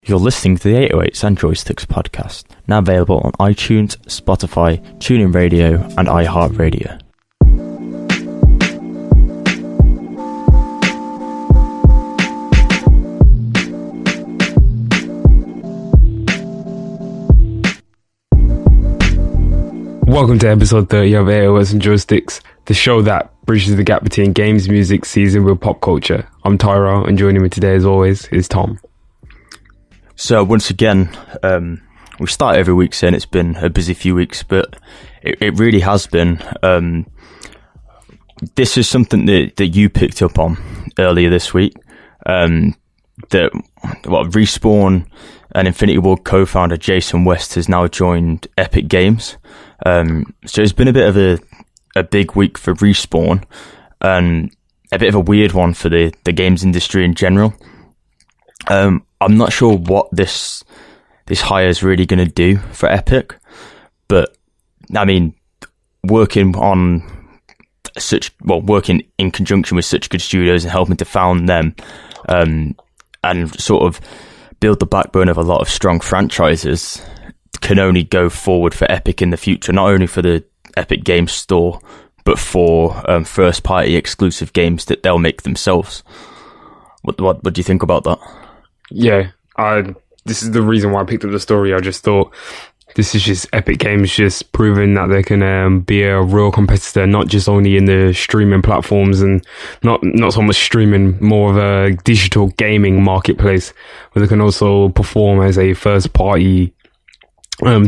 You're listening to the 808s and Joysticks podcast, now available on iTunes, Spotify, TuneIn Radio, and iHeartRadio. Welcome to episode 30 of 808s and Joysticks, the show that bridges the gap between games, music, season with pop culture. I'm Tairell, and joining me today, as always, is Tom. So once again, we start every week saying it's been a busy few weeks, but it really has been. This is something that you picked up on earlier this week. Respawn and Infinity Ward co-founder Jason West has now joined Epic Games. So it's been a bit of a big week for Respawn and a bit of a weird one for the games industry in general. I'm not sure what this hire is really going to do for Epic, but I mean, working in conjunction with such good studios and helping to found them, and sort of build the backbone of a lot of strong franchises can only go forward for Epic in the future, not only for the Epic Games Store, but for first-party exclusive games that they'll make themselves. What do you think about that? Yeah, this is the reason why I picked up the story. I just thought this is just Epic Games just proving that they can be a real competitor, not just only in the streaming platforms and not so much streaming, more of a digital gaming marketplace, where they can also perform as a first-party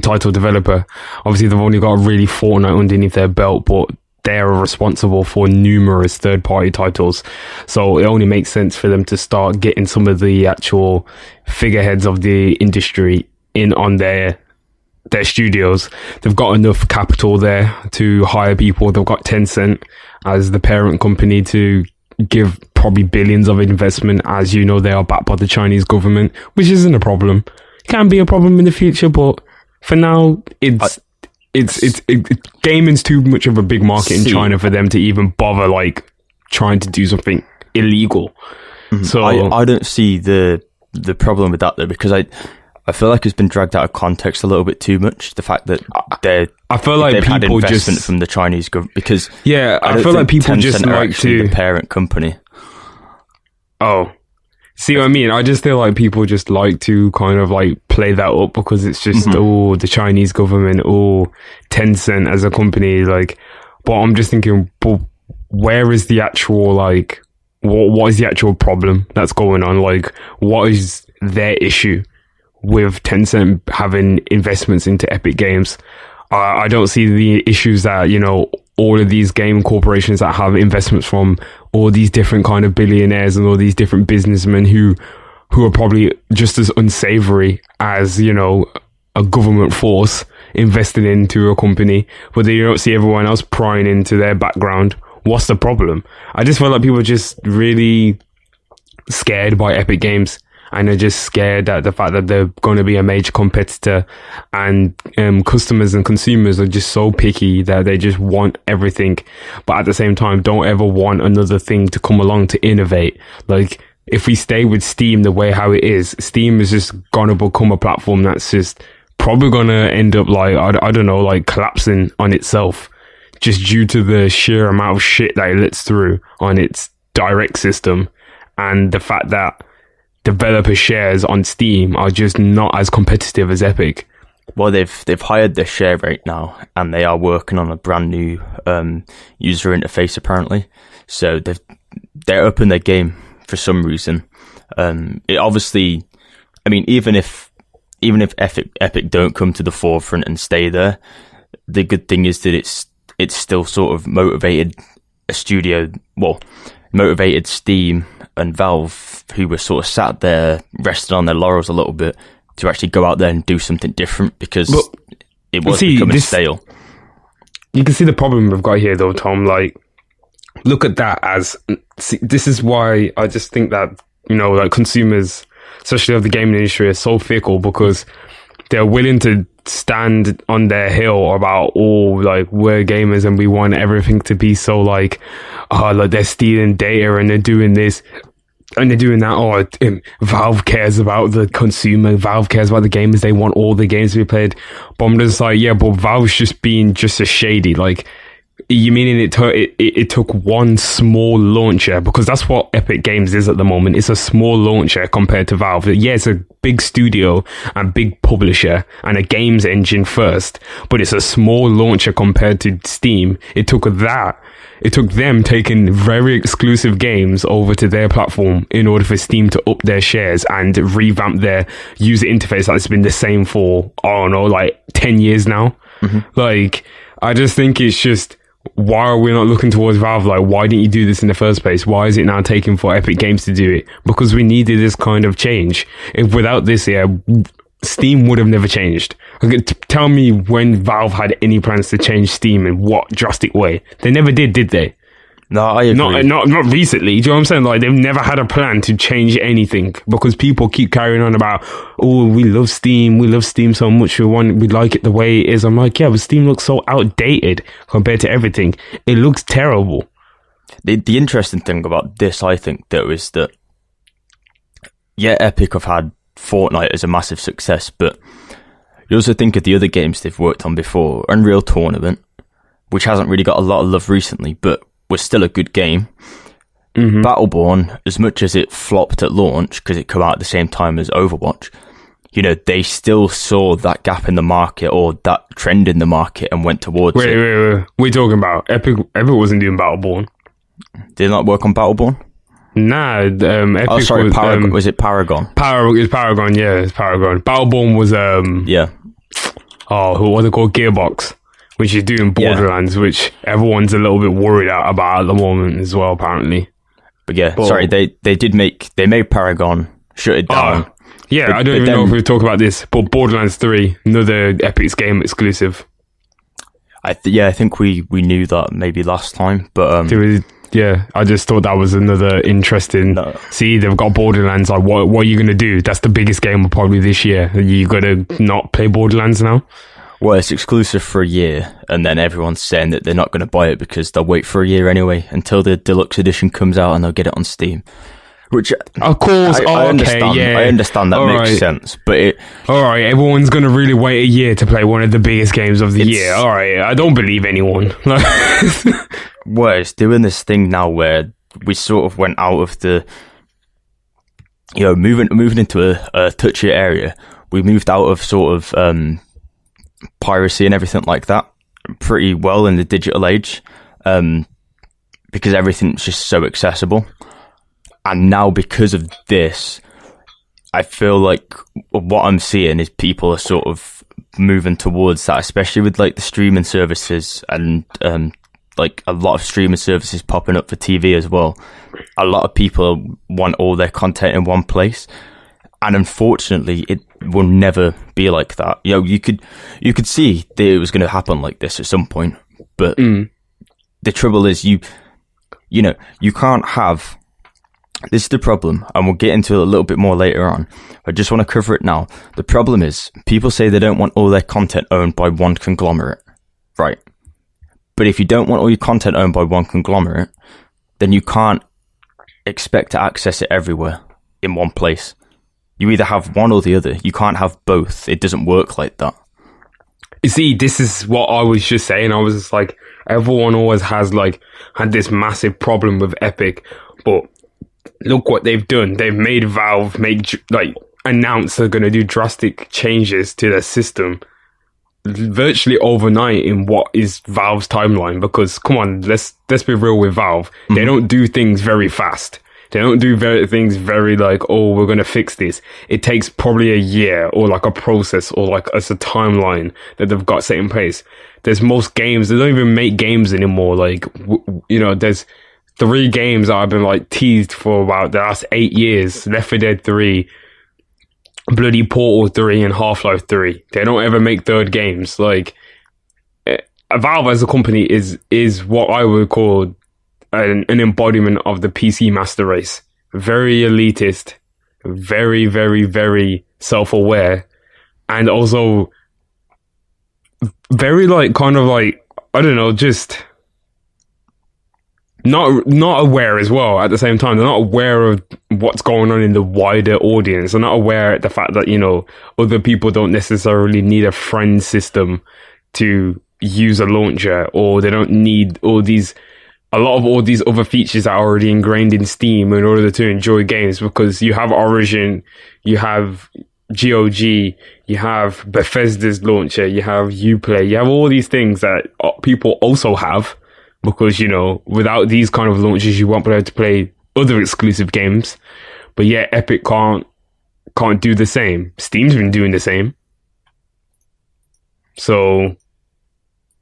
title developer. Obviously, they've only got really Fortnite underneath their belt, but they're responsible for numerous third-party titles, so it only makes sense for them to start getting some of the actual figureheads of the industry in on their studios. They've got enough capital there to hire people. They've got Tencent as the parent company to give probably billions of investment. As you know, they are backed by the Chinese government, which isn't a problem. It can be a problem in the future, but for now, gaming's too much of a big market in China for them to even bother trying to do something illegal. Mm-hmm. So I don't see the problem with that though, because I feel like it's been dragged out of context a little bit too much. The fact that I feel like they've had people investment from the Chinese government, because I feel like people Tencent just like to the parent company. Oh. See what I mean? I just feel like people just like to kind of play that up because it's just, the Chinese government, Tencent as a company, but I'm just thinking, but where is the actual, what is the actual problem that's going on? What is their issue with Tencent having investments into Epic Games? I don't see the issues that, all of these game corporations that have investments from all these different kind of billionaires and all these different businessmen who are probably just as unsavory as, a government force invested into a company, but you don't see everyone else prying into their background. What's the problem? I just feel like people are just really scared by Epic Games, and they're just scared at the fact that they're going to be a major competitor, and customers and consumers are just so picky that they just want everything, but at the same time don't ever want another thing to come along to innovate. If we stay with Steam the way how it is, Steam is just going to become a platform that's just probably going to end up collapsing on itself, just due to the sheer amount of shit that it lets through on its direct system, and the fact that developer shares on Steam are just not as competitive as Epic. Well, they've hired their share rate now, and they are working on a brand new user interface apparently. So they're upping their game for some reason. It obviously, I mean, even if Epic don't come to the forefront and stay there, the good thing is that it's still sort of motivated motivated Steam and Valve, who were sort of sat there resting on their laurels a little bit, to actually go out there and do something different, because it was becoming stale. You can see the problem we've got here though, Tom. Look at that this is why I just think that, consumers, especially of the gaming industry, are so fickle, because they're willing to stand on their hill about, we're gamers and we want everything to be so they're stealing data and they're doing this. and they're doing that. Valve cares about the consumer. Valve cares about the gamers. They want all the games to be played. But I'm just like, yeah, but Valve's just being just as shady. Like, you meaning it took one small launcher, because that's what Epic Games is at the moment. It's a small launcher compared to Valve. Yeah, it's a big studio and big publisher and a games engine first, but it's a small launcher compared to Steam. It took them taking very exclusive games over to their platform in order for Steam to up their shares and revamp their user interface that's been the same for, I don't know, like 10 years now. Like, I just think it's just, why are we not looking towards Valve? Like, why didn't you do this in the first place? Why is it now taking for Epic Games to do it? Because we needed this kind of change. If without this, Steam would have never changed. Okay, tell me when Valve had any plans to change Steam in what drastic way? They never did they? No, I agree. Not recently. Do you know what I'm saying? Like, they've never had a plan to change anything, because people keep carrying on about, oh, we love Steam so much, we like it the way it is. I'm like, yeah, but Steam looks so outdated compared to everything. It looks terrible. The interesting thing about this, I think, though, is that, yeah, Epic have had Fortnite as a massive success, but you also think of the other games they've worked on before. Unreal Tournament, which hasn't really got a lot of love recently, but was still a good game. Battleborn, as much as it flopped at launch because it came out at the same time as Overwatch, you know, they still saw that gap in the market, or that trend in the market, and went towards it. Wait. What are you talking about? Epic wasn't doing Battleborn. Did not work on Battleborn? Nah, Epic was it Paragon? It's Paragon, yeah, it's Paragon. Battleborn was, yeah. Oh, what they called Gearbox, which is doing Borderlands, which everyone's a little bit worried about at the moment as well, apparently. But yeah, they made Paragon, shut it down. Yeah, I don't even know if we talk about this, but Borderlands 3, another Epic's game exclusive. I think we knew that maybe last time, but yeah, I just thought that was another interesting. No. See, they've got Borderlands. Like, what are you going to do? That's the biggest game of probably this year. You got to not play Borderlands now? Well, it's exclusive for a year, and then everyone's saying that they're not going to buy it because they'll wait for a year anyway until the deluxe edition comes out, and they'll get it on Steam. Which, of course, I understand. Yeah. I understand that makes sense, but all right, everyone's going to really wait a year to play one of the biggest games of the year. All right, I don't believe anyone. Well, it's doing this thing now where we sort of went out of the, you know, moving into a touchy area. We moved out of sort of piracy and everything like that pretty well in the digital age, because everything's just so accessible. And now, because of this, I feel like what I'm seeing is people are sort of moving towards that, especially with like the streaming services and like a lot of streaming services popping up for TV as well. A lot of people want all their content in one place, and unfortunately, it will never be like that. You know, you could see that it was going to happen like this at some point, but the trouble is, you can't have. This is the problem, and we'll get into it a little bit more later on. I just want to cover it now. The problem is, people say they don't want all their content owned by one conglomerate, right? But if you don't want all your content owned by one conglomerate, then you can't expect to access it everywhere in one place. You either have one or the other. You can't have both. It doesn't work like that. You see, this is what I was just saying. I was just like, everyone always has like had this massive problem with Epic, but look what they've done. They've made Valve announce they're going to do drastic changes to their system virtually overnight in what is Valve's timeline. Because come on, let's be real with Valve. They don't do things very fast. They don't do things very like, oh, we're going to fix this. It takes probably a year or like a process or like it's a timeline that they've got set in place. There's most games, they don't even make games anymore. Like, there's 3 games that I've been like teased for about the last 8 years. Left 4 Dead 3, bloody Portal 3 and Half-Life 3. They don't ever make third games. Like, Valve as a company is what I would call an embodiment of the PC master race. Very elitist, very, very, very self-aware, and also very like kind of like, I don't know, just not aware as well. At the same time, they're not aware of what's going on in the wider audience. They're not aware of the fact that, you know, other people don't necessarily need a friend system to use a launcher, or they don't need a lot of all these other features that are already ingrained in Steam in order to enjoy games, because you have Origin, you have GOG, you have Bethesda's launcher, you have Uplay, you have all these things that people also have, because, you know, without these kind of launches, you won't be able to play other exclusive games. But yet Epic can't do the same. Steam's been doing the same. So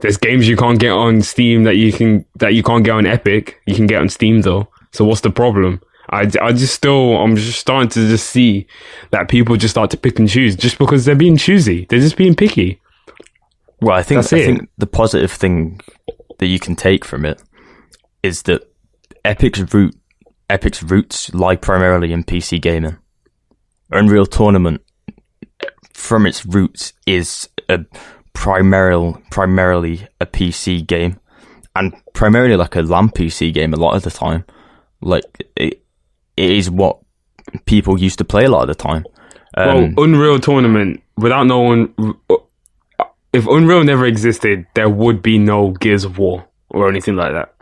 there's games you can't get on Steam that you can't get on Epic. You can get on Steam though. So what's the problem? I'm just starting to just see that people just start to pick and choose just because they're being choosy. They're just being picky. Well, I think the positive thing that you can take from it is that Epic's roots lie primarily in PC gaming. Unreal Tournament, from its roots, is primarily a PC game, and primarily like a LAN PC game a lot of the time. Like it is what people used to play a lot of the time. Well, Unreal Tournament, without knowing, if Unreal never existed, there would be no Gears of War or anything like that.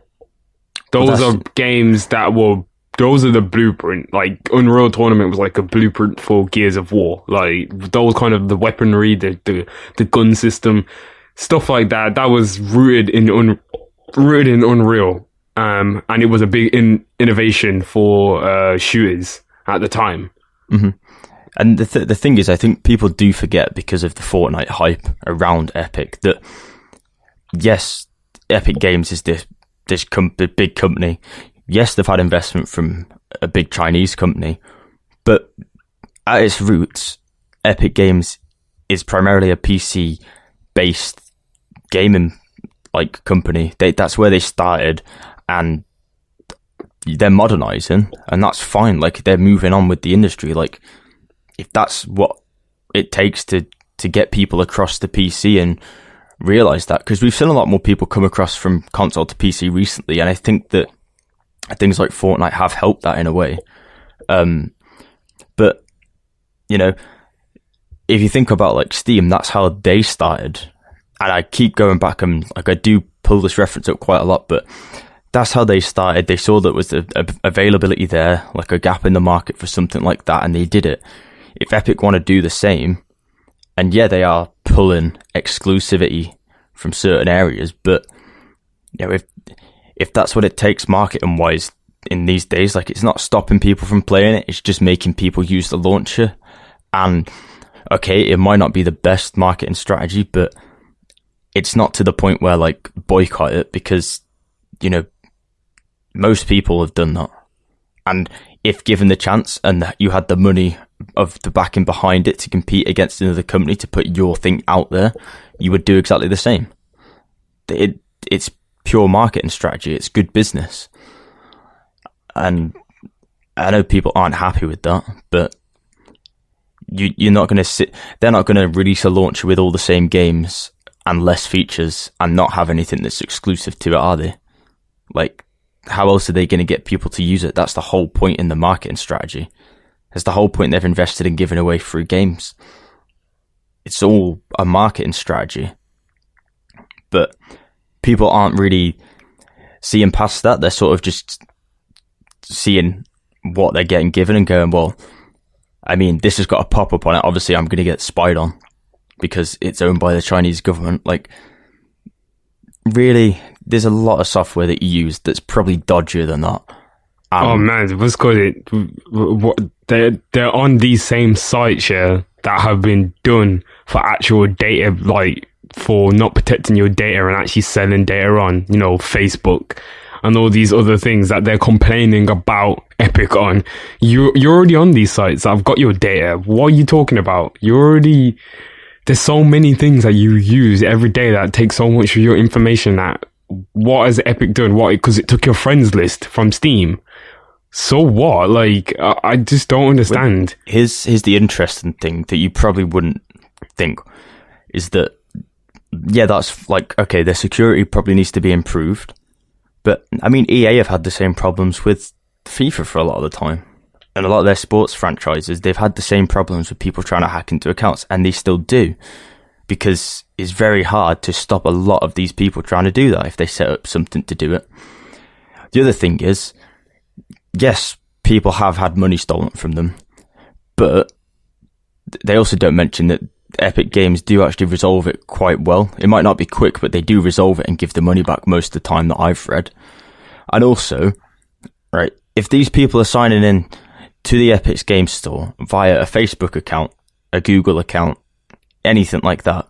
Those are games those are the blueprint. Like, Unreal Tournament was like a blueprint for Gears of War. Like, those kind of the weaponry, the gun system, stuff like that. That was rooted in Unreal. And it was a big innovation for shooters at the time. Mm-hmm. And the thing is, I think people do forget, because of the Fortnite hype around Epic, that yes, Epic Games is this big company. Yes, they've had investment from a big Chinese company, but at its roots, Epic Games is primarily a PC-based gaming company. That's where they started, and they're modernizing, and that's fine. Like, they're moving on with the industry. Like, if that's what it takes to get people across the PC and realize that, because we've seen a lot more people come across from console to PC recently, and I think that things like Fortnite have helped that in a way. But, you know, if you think about like Steam, that's how they started. And I keep going back and like I do pull this reference up quite a lot, but that's how they started. They saw that was the availability there, like a gap in the market for something like that, and they did it. If Epic want to do the same, and yeah, they are pulling exclusivity from certain areas, but you know, if that's what it takes marketing wise in these days, like, it's not stopping people from playing it, it's just making people use the launcher. And okay, it might not be the best marketing strategy, but it's not to the point where like boycott it, because, you know, most people have done that. And if given the chance and you had the money of the backing behind it to compete against another company to put your thing out there, you would do exactly the same. It's pure marketing strategy. It's good business. And I know people aren't happy with that, but you're not going to they're not going to release a launcher with all the same games and less features and not have anything that's exclusive to it, are they? Like, how else are they going to get people to use it? That's the whole point in the marketing strategy. That's the whole point they've invested in giving away free games. It's all a marketing strategy. But people aren't really seeing past that. They're sort of just seeing what they're getting given and going, well, I mean, this has got a pop-up on it. Obviously, I'm going to get spied on because it's owned by the Chinese government. Like, really, there's a lot of software that you use that's probably dodgier than that. Oh man, what's good? They're on these same sites, yeah, that have been done for actual data, like for not protecting your data and actually selling data on, you know, Facebook and all these other things that they're complaining about Epic on. You're already on these sites. I've got your data. What are you talking about? There's so many things that you use every day that take so much of your information. That what has Epic done? What? Because it took your friends list from Steam. So what? Like, I just don't understand. Here's the interesting thing that you probably wouldn't think is that, yeah, that's like, okay, their security probably needs to be improved, But, I mean, EA have had the same problems with FIFA for a lot of the time. And a lot of their sports franchises, they've had the same problems with people trying to hack into accounts, and they still do. Because it's very hard to stop a lot of these people trying to do that if they set up something to do it. The other thing is, yes, people have had money stolen from them, but they also don't mention that Epic Games do actually resolve it quite well. It might not be quick, but they do resolve it and give the money back most of the time that I've read. And also, right, if these people are signing in to the Epic Games Store via a Facebook account, a Google account, anything like that,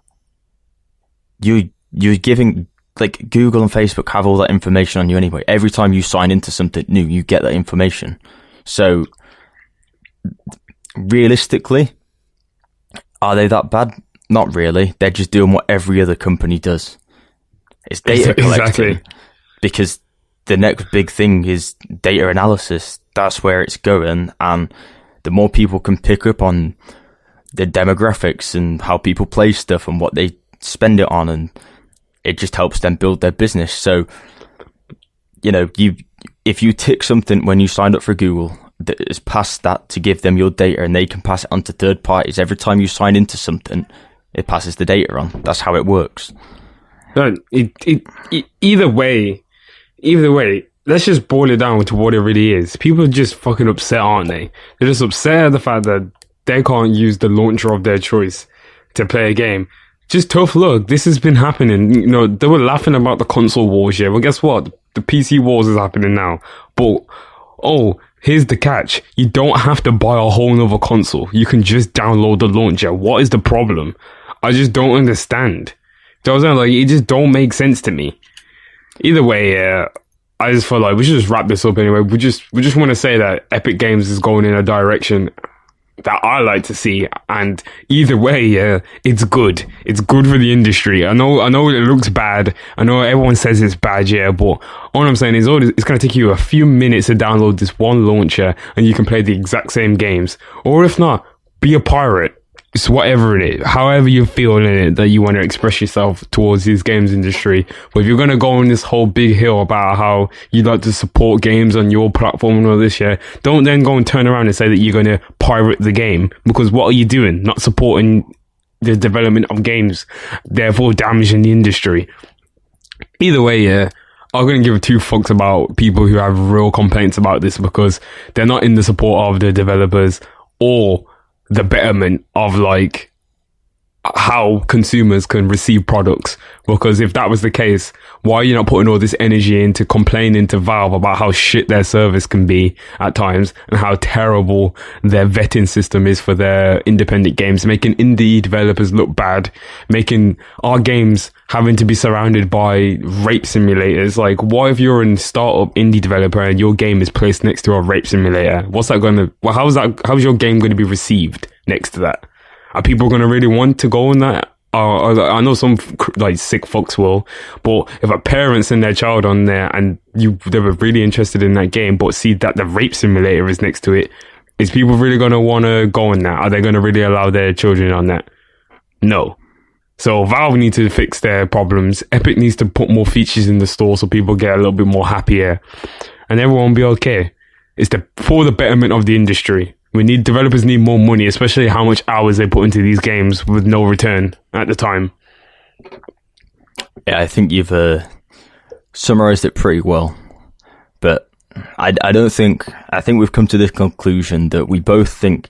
you're giving, like, Google and Facebook have all that information on you anyway. Every time you sign into something new, you get that information. So, realistically, are they that bad? Not really. They're just doing what every other company does. It's data collecting. Exactly. Because the next big thing is data analysis. That's where it's going. And the more people can pick up on the demographics and how people play stuff and what they spend it on, and it just helps them build their business. So, you know, if you tick something when you signed up for Google that is past that to give them your data, and they can pass it on to third parties, every time you sign into something, it passes the data on. That's how it works. No, either way, let's just boil it down to what it really is. People are just fucking upset, aren't they? They're just upset at the fact that they can't use the launcher of their choice to play a game. Just tough luck. This has been happening. You know, they were laughing about the console wars, yeah. Well, guess what? The PC wars is happening now. But, here's the catch. You don't have to buy a whole nother console. You can just download the launcher. What is the problem? I just don't understand. It just don't make sense to me. Either way, I just feel like we should just wrap this up anyway. We just want to say that Epic Games is going in a direction that I like to see, and either way, it's good. It's good for the industry. I know it looks bad. I know everyone says it's bad, but all I'm saying is, it's going to take you a few minutes to download this one launcher, and you can play the exact same games. Or if not, be a pirate. It's whatever it is, however you feel in it that you want to express yourself towards this games industry. But if you're going to go on this whole big hill about how you'd like to support games on your platform and all this, don't then go and turn around and say that you're going to pirate the game. Because what are you doing? Not supporting the development of games, therefore damaging the industry. Either way, I'm going to give two fucks about people who have real complaints about this, because they're not in the support of the developers or the betterment of, like, how consumers can receive products. Because if that was the case, why are you not putting all this energy into complaining to Valve about how shit their service can be at times, and how terrible their vetting system is for their independent games, making indie developers look bad, making our games having to be surrounded by rape simulators? Like, what if you're a startup indie developer and your game is placed next to a rape simulator? What's that going to... Well, how's your game going to be received next to that? Are people going to really want to go on that? I know some sick fucks will, but if a parent send their child on there and they were really interested in that game, but see that the rape simulator is next to it, is people really going to want to go on that? Are they going to really allow their children on that? No. So Valve needs to fix their problems. Epic needs to put more features in the store so people get a little bit more happier, and everyone will be okay. It's for the betterment of the industry. Developers need more money, especially how much hours they put into these games with no return at the time. Yeah, I think you've summarized it pretty well. But I think we've come to this conclusion that we both think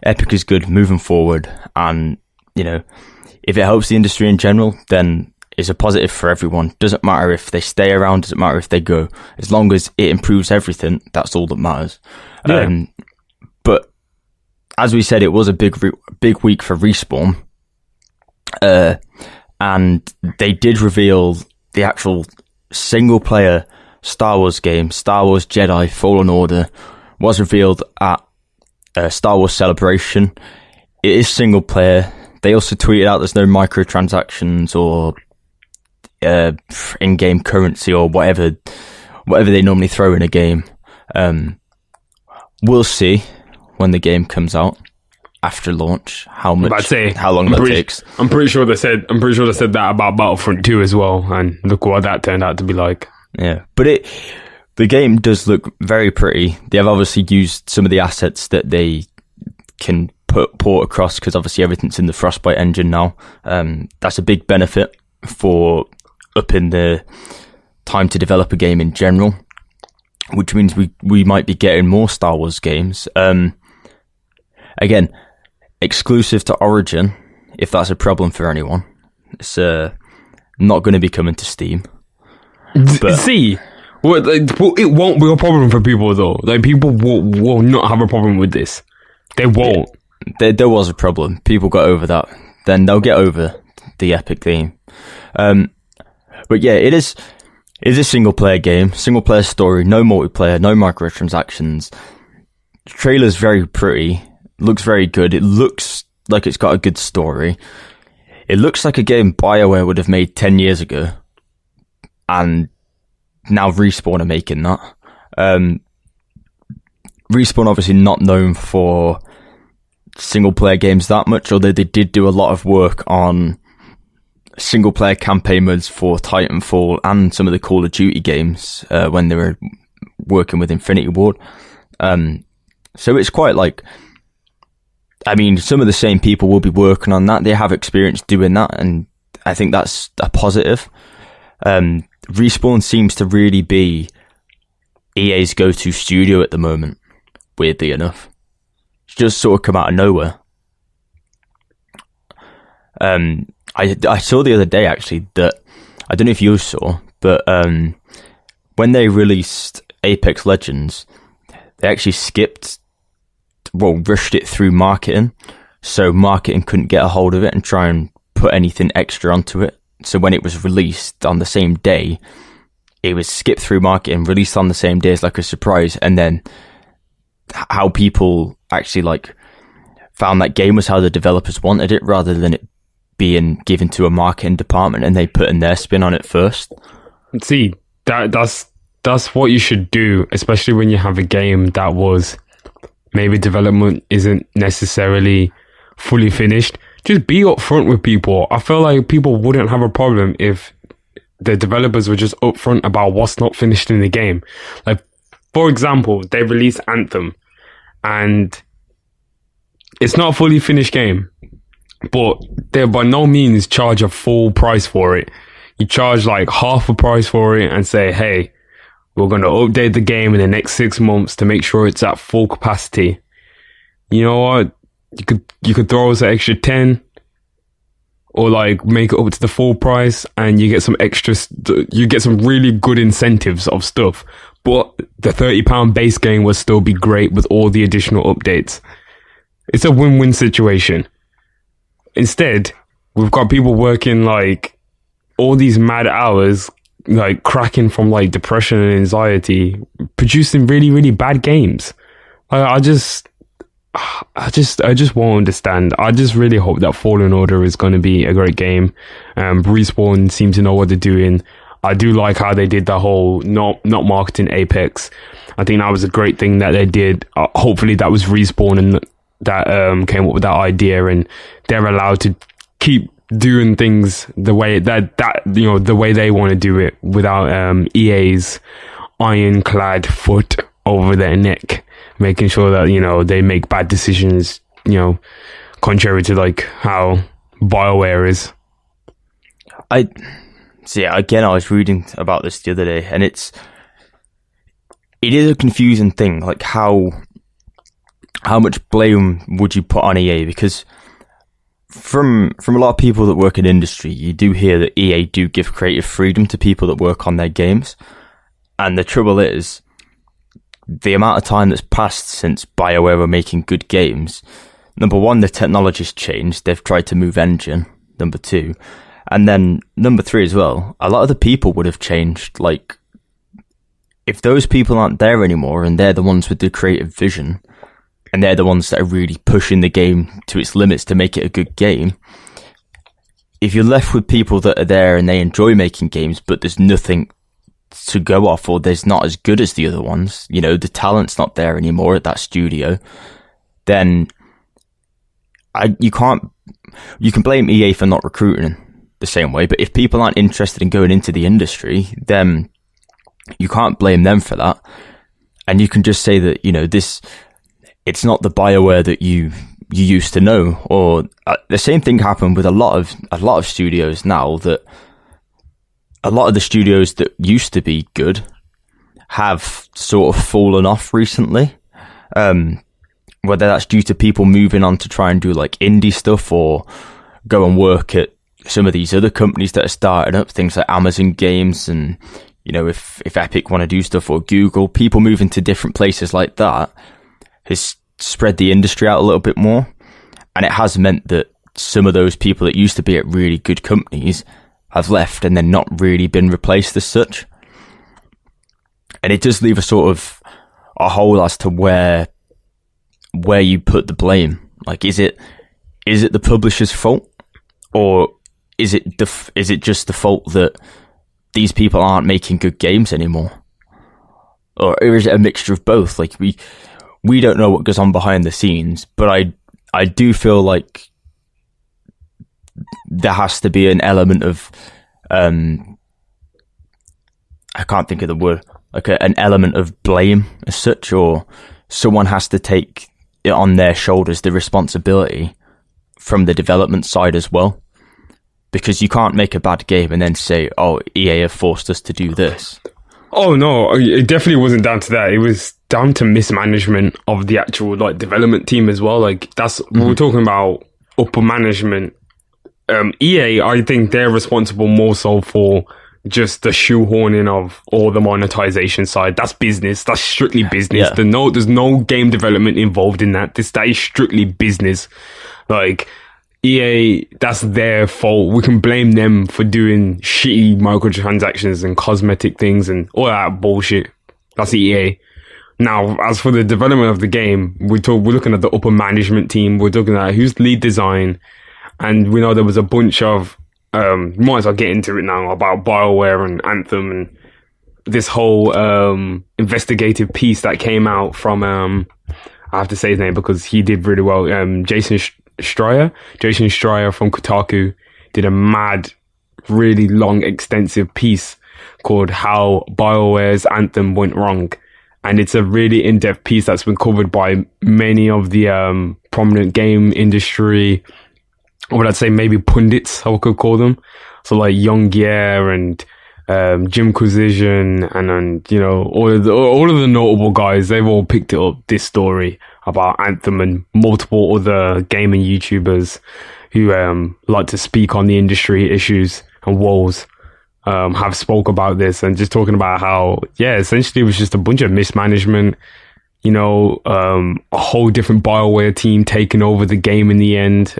Epic is good moving forward, and, you know, if it helps the industry in general, then it's a positive for everyone. Doesn't matter if they stay around, doesn't matter if they go. As long as it improves everything, that's all that matters. Yeah. But as we said, it was a big week for Respawn, and they did reveal the actual single-player Star Wars game, Star Wars Jedi Fallen Order, was revealed at Star Wars Celebration. It is single-player. They also tweeted out there's no microtransactions or in-game currency or whatever they normally throw in a game. We'll see when the game comes out after launch how long that takes. I'm pretty sure they said that about Battlefront 2 as well, and look what that turned out to be like. Yeah, but the game does look very pretty. They have obviously used some of the assets that they can port across, because obviously everything's in the Frostbite engine now. That's a big benefit for upping the time to develop a game in general, which means we might be getting more Star Wars games. Again, exclusive to Origin, if that's a problem for anyone. It's not going to be coming to Steam. But See, it won't be a problem for people though. Like, people will not have a problem with this. They won't. There was a problem. People got over that. Then they'll get over the Epic theme. But yeah, it is a single player game, single player story, no multiplayer, no microtransactions. The trailer's very pretty, looks very good. It looks like it's got a good story. It looks like a game BioWare would have made 10 years ago, and now Respawn are making that. Respawn obviously not known for single player games that much, although they did do a lot of work on single player campaign modes for Titanfall and some of the Call of Duty games when they were working with Infinity Ward. So it's quite like, I mean, some of the same people will be working on that. They have experience doing that, and I think that's a positive. Respawn seems to really be EA's go-to studio at the moment, weirdly enough. It's just sort of come out of nowhere. I saw the other day, actually, that, I don't know if you saw, but when they released Apex Legends, they actually rushed it through marketing, so marketing couldn't get a hold of it and try and put anything extra onto it. So when it was released on the same day, it was skipped through marketing, released on the same day as like a surprise, and then how people actually like found that game was how the developers wanted it, rather than it being given to a marketing department and they put in their spin on it first. See, that's what you should do, especially when you have a game that was maybe development isn't necessarily fully finished. Just be upfront with people. I feel like people wouldn't have a problem if the developers were just upfront about what's not finished in the game. Like, for example, they released Anthem, and it's not a fully finished game, but they by no means charge a full price for it. You charge like half a price for it and say, hey, we're going to update the game in the next 6 months to make sure it's at full capacity. You know what? You could throw us an extra 10, or like make it up to the full price, and you get some extra, you get some really good incentives of stuff. But the £30 base game will still be great with all the additional updates. It's a win-win situation. Instead, we've got people working like all these mad hours, like cracking from like depression and anxiety, producing really, really bad games. I just won't understand. I just really hope that Fallen Order is going to be a great game. Respawn seem to know what they're doing. I do like how they did the whole not marketing Apex. I think that was a great thing that they did. Hopefully that was Respawn and that came up with that idea, and they're allowed to keep doing things the way that the way they want to do it, without EA's ironclad foot over their neck, making sure that they make bad decisions, contrary to like how BioWare is. I was reading about this the other day, and it is a confusing thing, like how much blame would you put on EA? Because from a lot of people that work in industry, you do hear that EA do give creative freedom to people that work on their games. And the trouble is, the amount of time that's passed since BioWare were making good games, number one, the technology's changed. They've tried to move engine, number two. And then number three as well, a lot of the people would have changed. Like, if those people aren't there anymore and they're the ones with the creative vision, and they're the ones that are really pushing the game to its limits to make it a good game, if you're left with people that are there and they enjoy making games, but there's nothing to go off, or there's not as good as the other ones, the talent's not there anymore at that studio, then you can blame EA for not recruiting the same way. But if people aren't interested in going into the industry, then you can't blame them for that. And you can just say that, you know, it's not the BioWare that you used to know. Or the same thing happened with a lot of studios now, that a lot of the studios that used to be good have sort of fallen off recently. Whether that's due to people moving on to try and do like indie stuff, or go and work at some of these other companies that are starting up, things like Amazon Games, and, you know, if Epic want to do stuff, or Google, people moving to different places like that has spread the industry out a little bit more. And it has meant that some of those people that used to be at really good companies have left and then not really been replaced as such. And it does leave a sort of a hole as to where you put the blame. Like, is it the publisher's fault, or is it just the fault that these people aren't making good games anymore? Or is it a mixture of both? Like, we don't know what goes on behind the scenes, but I do feel like there has to be an element of I can't think of the word, like an element of blame as such, or someone has to take it on their shoulders, the responsibility from the development side as well. Because you can't make a bad game and then say, oh, EA have forced us to do this. Oh no, it definitely wasn't down to that. It was down to mismanagement of the actual like development team as well. Like, that's we're talking about upper management. EA, I think they're responsible more so for just the shoehorning of all the monetization side. That's business. That's strictly business. Yeah. There's no game development involved in that. That is strictly business. Like, EA, that's their fault. We can blame them for doing shitty microtransactions and cosmetic things and all that bullshit. That's EA. Now, as for the development of the game, we're looking at the upper management team. We're looking at who's lead design. And we know there was a bunch of, might as well get into it now, about BioWare and Anthem and this whole investigative piece that came out from, I have to say his name because he did really well, Jason Schreier from Kotaku did a mad, really long, extensive piece called How BioWare's Anthem Went Wrong. And it's a really in-depth piece that's been covered by many of the prominent game industry, or would I say maybe pundits, I could call them. So like Young Gear and Jim Quisition and you know, all of the notable guys, they've all picked it up, this story about Anthem, and multiple other gaming YouTubers who like to speak on the industry issues and woes have spoke about this, and just talking about how, yeah, essentially it was just a bunch of mismanagement, you know, a whole different BioWare team taking over the game in the end,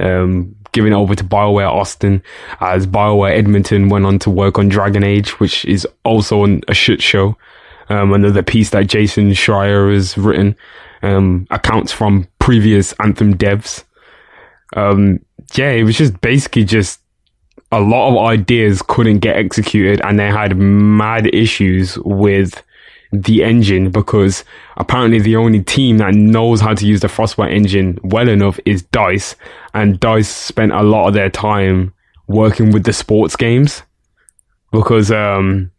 giving it over to BioWare Austin, as BioWare Edmonton went on to work on Dragon Age, which is also a shit show. Another piece that Jason Schreier has written, accounts from previous Anthem devs. Yeah, it was just basically just a lot of ideas couldn't get executed, and they had mad issues with the engine, because apparently the only team that knows how to use the Frostbite engine well enough is DICE, and DICE spent a lot of their time working with the sports games because to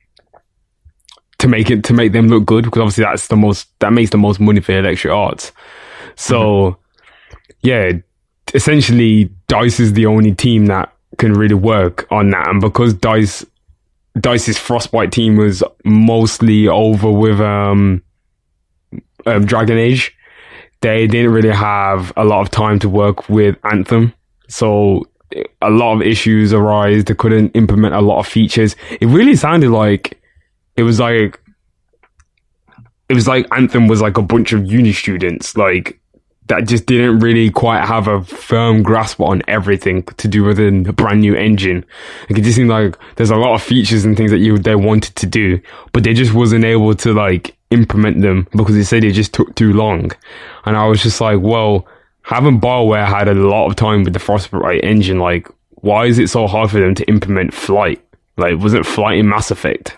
make them look good, because obviously that makes the most money for Electric Arts. So yeah, essentially DICE is the only team that can really work on that, and because DICE's Frostbite team was mostly over with Dragon Age, they didn't really have a lot of time to work with Anthem, so a lot of issues arise. They couldn't implement a lot of features. It really sounded like it was like Anthem was like a bunch of uni students, like, that just didn't really quite have a firm grasp on everything to do with a brand new engine. It just seemed like there's a lot of features and things that they wanted to do, but they just wasn't able to like implement them because they said it just took too long. And I was just like, well, haven't BioWare had a lot of time with the Frostbite engine? Like, why is it so hard for them to implement Flight? Like, wasn't Flight in Mass Effect?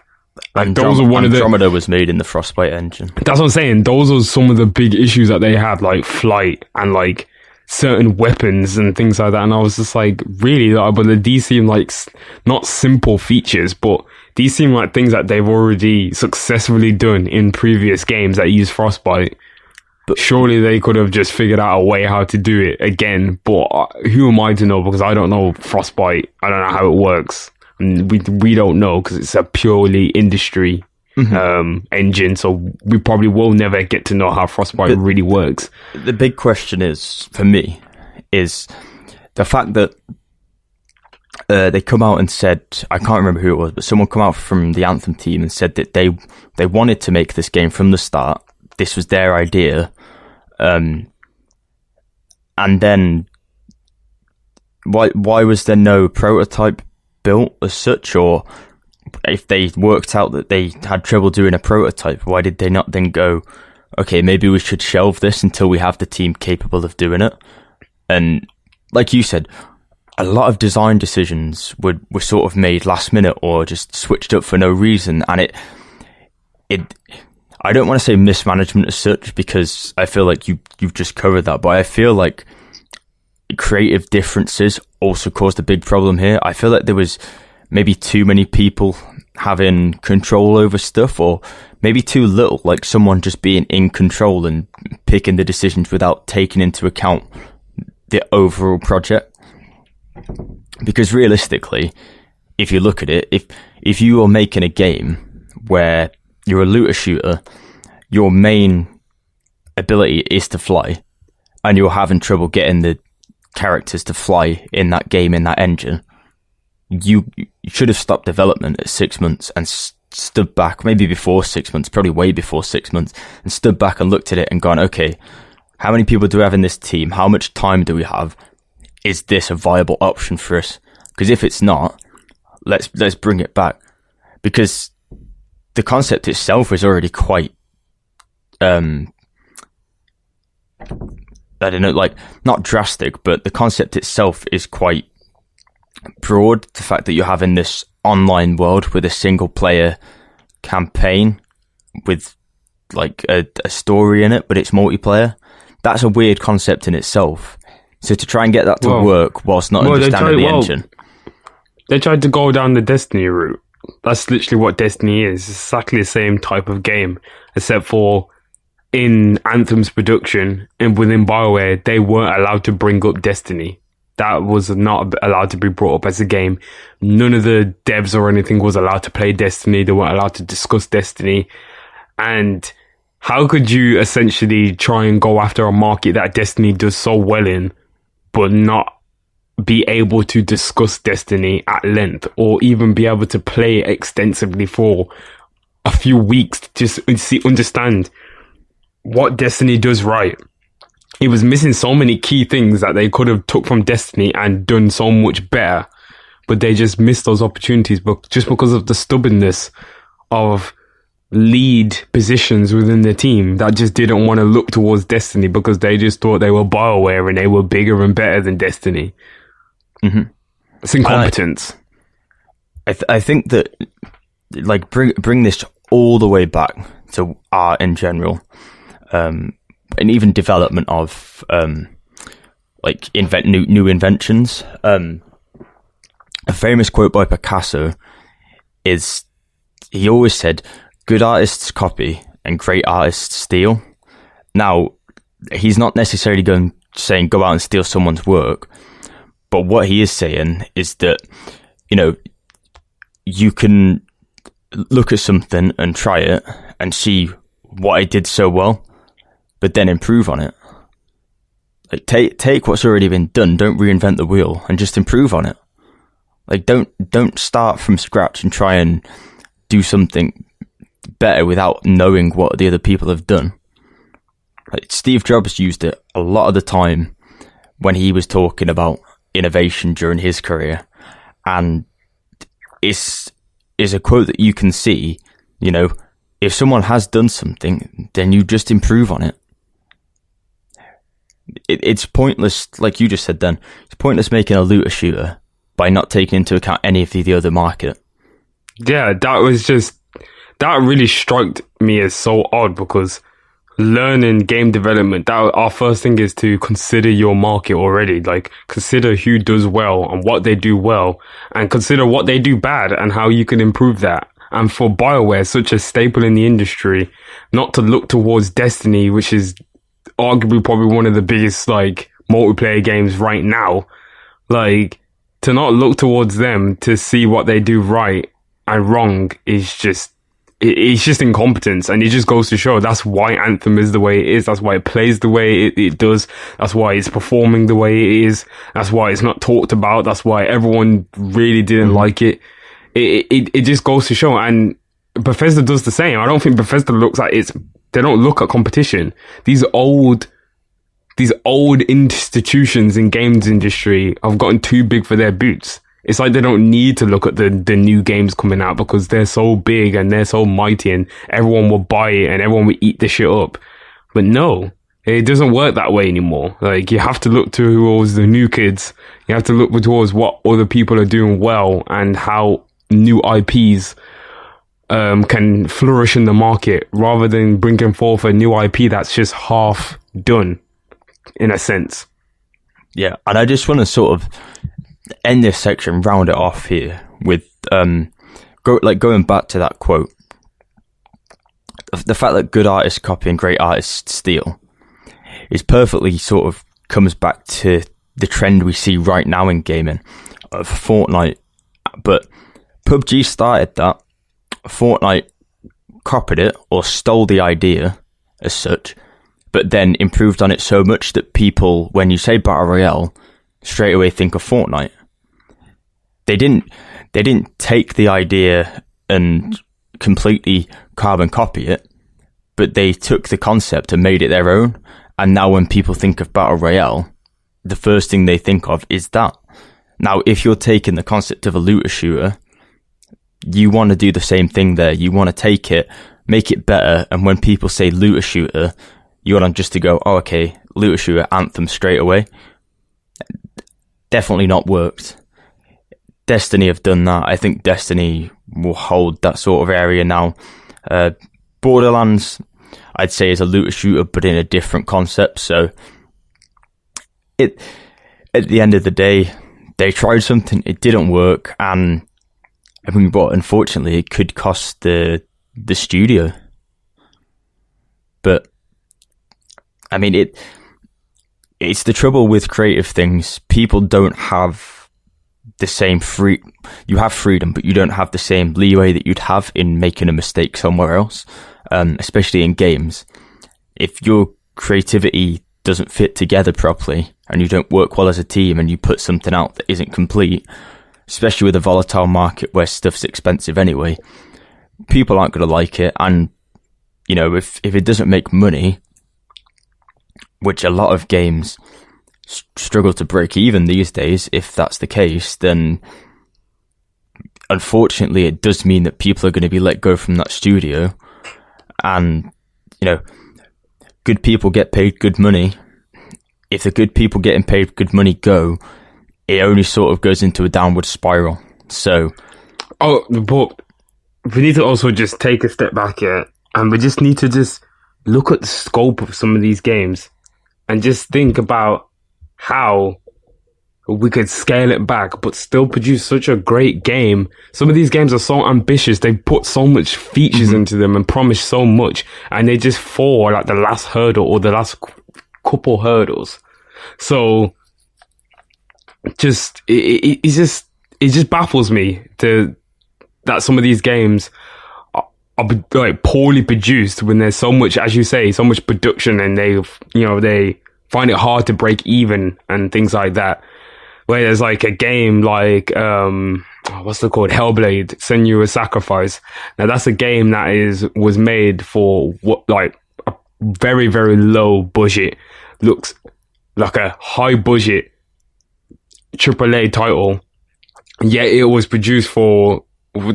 Like, those are one of the Andromeda was made in the Frostbite engine. That's what I'm saying. Those are some of the big issues that they had, like Flight and like certain weapons and things like that. And I was just like, really? But these seem like not simple features, but these seem like things that they've already successfully done in previous games that use Frostbite. But surely they could have just figured out a way how to do it again. But who am I to know? Because I don't know Frostbite. I don't know how it works. And we don't know because it's a purely industry engine. So we probably will never get to know how Frostbite really works. The big question is, for me, is the fact that they come out and said, I can't remember who it was, but someone come out from the Anthem team and said that they wanted to make this game from the start. This was their idea. And then why was there no prototype built as such? Or if they worked out that they had trouble doing a prototype, why did they not then go, okay, maybe we should shelve this until we have the team capable of doing it? And like you said, a lot of design decisions were sort of made last minute or just switched up for no reason. And it I don't want to say mismanagement as such, because I feel like you've just covered that, but I feel like creative differences also caused a big problem here. I feel like there was maybe too many people having control over stuff, or maybe too little, like someone just being in control and picking the decisions without taking into account the overall project. Because realistically, if you look at it, if you are making a game where you're a looter shooter, your main ability is to fly, and you're having trouble getting the characters to fly in that game, in that engine, you should have stopped development at 6 months and stood back, maybe before 6 months, probably way before 6 months, and stood back and looked at it and gone, okay, how many people do we have in this team? How much time do we have? Is this a viable option for us? Because if it's not, let's bring it back. Because the concept itself is already quite, I don't know, like, not drastic, but the concept itself is quite broad. The fact that you're having this online world with a single player campaign with like a story in it, but it's multiplayer. That's a weird concept in itself. So to try and get that to work whilst not understanding the engine. They tried to go down the Destiny route. That's literally what Destiny is. It's exactly the same type of game, except for in Anthem's production and within BioWare, they weren't allowed to bring up Destiny. That was not allowed to be brought up as a game. None of the devs or anything was allowed to play Destiny. They weren't allowed to discuss Destiny. And how could you essentially try and go after a market that Destiny does so well in, but not be able to discuss Destiny at length, or even be able to play extensively for a few weeks to just understand what Destiny does right? It was missing so many key things that they could have took from Destiny and done so much better, but they just missed those opportunities, but just because of the stubbornness of lead positions within the team that just didn't want to look towards Destiny because they just thought they were BioWare and they were bigger and better than Destiny. Mm-hmm. It's incompetence. I think that, like, bring this all the way back to art in general, and even development of like new inventions. A famous quote by Picasso is, he always said, "Good artists copy and great artists steal." Now, he's not necessarily saying go out and steal someone's work, but what he is saying is that, you know, you can look at something and try it and see what I did so well, but then improve on it. Like, take what's already been done, don't reinvent the wheel, and just improve on it. Like, don't start from scratch and try and do something better without knowing what the other people have done. Like, Steve Jobs used it a lot of the time when he was talking about innovation during his career, and it's a quote that you can see, you know, if someone has done something, then you just improve on it. It's pointless, like you just said then, it's pointless making a looter shooter by not taking into account any of the other market. Yeah, that really struck me as so odd, because learning game development, that our first thing is to consider your market already. Like, consider who does well and what they do well, and consider what they do bad and how you can improve that. And for BioWare, such a staple in the industry, not to look towards Destiny, which is arguably probably one of the biggest like multiplayer games right now, like, to not look towards them to see what they do right and wrong is just, it's just incompetence. And it just goes to show that's why Anthem is the way it is. That's why it plays the way it does. That's why it's performing the way it is. That's why it's not talked about. That's why everyone really didn't like it. It just goes to show. And Bethesda does the same. I don't think Bethesda looks at they don't look at competition. These old institutions in games industry have gotten too big for their boots. It's like they don't need to look at the new games coming out because they're so big and they're so mighty and everyone will buy it and everyone will eat the shit up. But no, it doesn't work that way anymore. Like, you have to look towards the new kids. You have to look towards what other people are doing well and how new IPs can flourish in the market, rather than bringing forth a new IP that's just half done, in a sense. Yeah, and I just want to sort of end this section, round it off here with going back to that quote. The fact that good artists copy and great artists steal is perfectly sort of comes back to the trend we see right now in gaming of Fortnite. But PUBG started that. Fortnite copied it or stole the idea as such, but then improved on it so much that people, when you say Battle Royale, straight away think of Fortnite. They didn't take the idea and completely carbon copy it, but they took the concept and made it their own. And now when people think of Battle Royale, the first thing they think of is that. Now, if you're taking the concept of a looter shooter, you want to do the same thing there. You want to take it, make it better, and when people say looter shooter, you want them just to go, oh, okay, looter shooter, Anthem straight away. Definitely not worked. Destiny have done that. I think Destiny will hold that sort of area now. Borderlands, I'd say, is a looter shooter, but in a different concept. So, at the end of the day, they tried something, it didn't work, and I mean, but unfortunately, it could cost the studio. But I mean, it's the trouble with creative things. People don't have the same you have freedom, but you don't have the same leeway that you'd have in making a mistake somewhere else, especially in games. If your creativity doesn't fit together properly and you don't work well as a team and you put something out that isn't complete, especially with a volatile market where stuff's expensive anyway, people aren't going to like it. And, you know, if it doesn't make money, which a lot of games struggle to break even these days, if that's the case, then unfortunately it does mean that people are going to be let go from that studio. And, you know, good people get paid good money. If the good people getting paid good money go, it only sort of goes into a downward spiral. So, but we need to also just take a step back here, and we just need to just look at the scope of some of these games and just think about how we could scale it back but still produce such a great game. Some of these games are so ambitious, they put so much features into them and promise so much, and they just fall at the last hurdle or the last couple hurdles. So it just baffles me that some of these games are like poorly produced when there's so much, as you say, so much production, and they find it hard to break even and things like that. Where there's like a game like what's it called, Hellblade: Senua's Sacrifice. Now that's a game that was made for like a very, very low budget, looks like a high budget AAA title, yet it was produced for,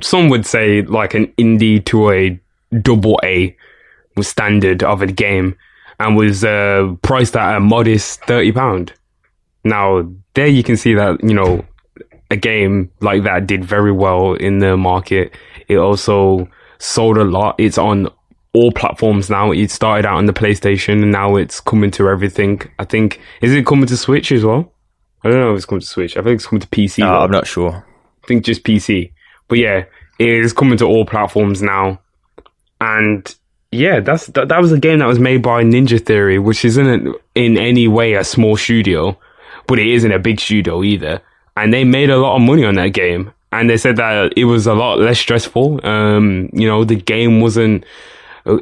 some would say, like an indie to a double A was standard of a game, and was priced at a modest £30. Now there you can see that, you know, a game like that did very well in the market. It also sold a lot. It's on all platforms now. It started out on the PlayStation, and now it's coming to everything. I think, is it coming to Switch as well? I don't know if it's coming to Switch. I think it's coming to PC. I'm not sure. I think just PC. But yeah, it is coming to all platforms now. And yeah, that was a game that was made by Ninja Theory, which isn't in any way a small studio, but it isn't a big studio either. And they made a lot of money on that game. And they said that it was a lot less stressful. The game wasn't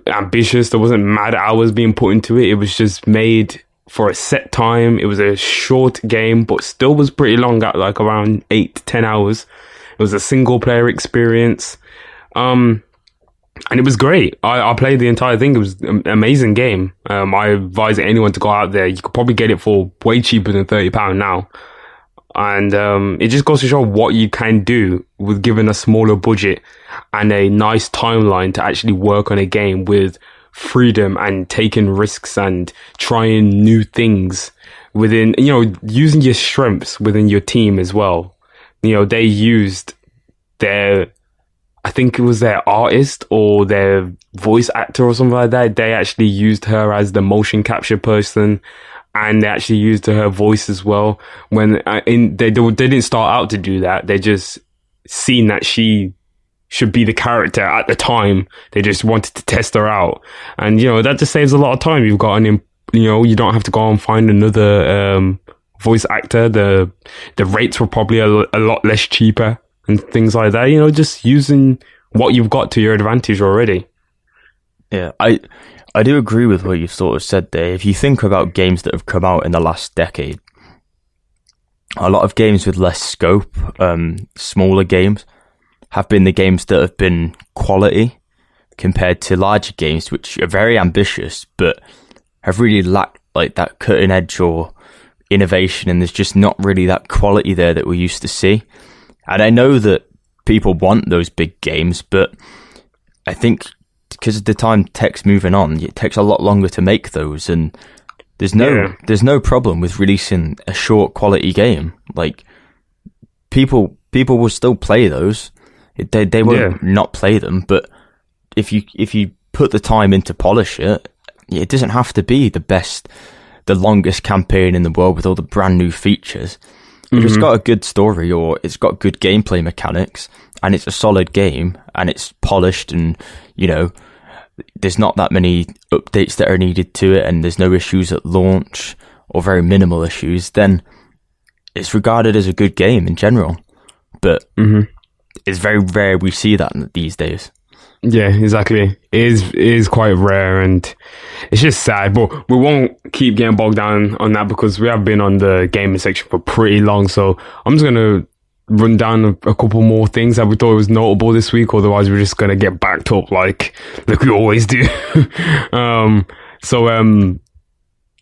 ambitious. There wasn't mad hours being put into it. It was just made for a set time. It was a short game, but still was pretty long at like around 8 to 10 hours. It was a single player experience. And it was great. I played the entire thing. It was an amazing game. I advise anyone to go out there. You could probably get it for way cheaper than £30 now. And it just goes to show what you can do with given a smaller budget and a nice timeline to actually work on a game with freedom and taking risks and trying new things within, using your strengths within your team as well. They used I think it was their artist or their voice actor or something like that. They actually used her as the motion capture person, and they actually used her voice as well. When they didn't start out to do that, they just seen that she should be the character at the time. They just wanted to test her out, and that just saves a lot of time. You've got you don't have to go and find another voice actor. The rates were probably a lot less cheaper and things like that. Just using what you've got to your advantage already. Yeah, I do agree with what you've sort of said there. If you think about games that have come out in the last decade, a lot of games with less scope, smaller games, have been the games that have been quality compared to larger games, which are very ambitious, but have really lacked like that cutting edge or innovation, and there's just not really that quality there that we used to see. And I know that people want those big games, but I think because of the time tech's moving on, it takes a lot longer to make those, and there's no problem with releasing a short quality game. Like people will still play those. They won't not play them, but if you put the time in to polish it, it doesn't have to be the longest campaign in the world with all the brand new features. If it's got a good story or it's got good gameplay mechanics and it's a solid game and it's polished and, there's not that many updates that are needed to it and there's no issues at launch or very minimal issues, then it's regarded as a good game in general. But it's very rare we see that these days. Yeah, exactly. It is quite rare, and it's just sad. But we won't keep getting bogged down on that because we have been on the gaming section for pretty long. So I'm just going to run down a couple more things that we thought was notable this week. Otherwise, we're just going to get backed up like we always do.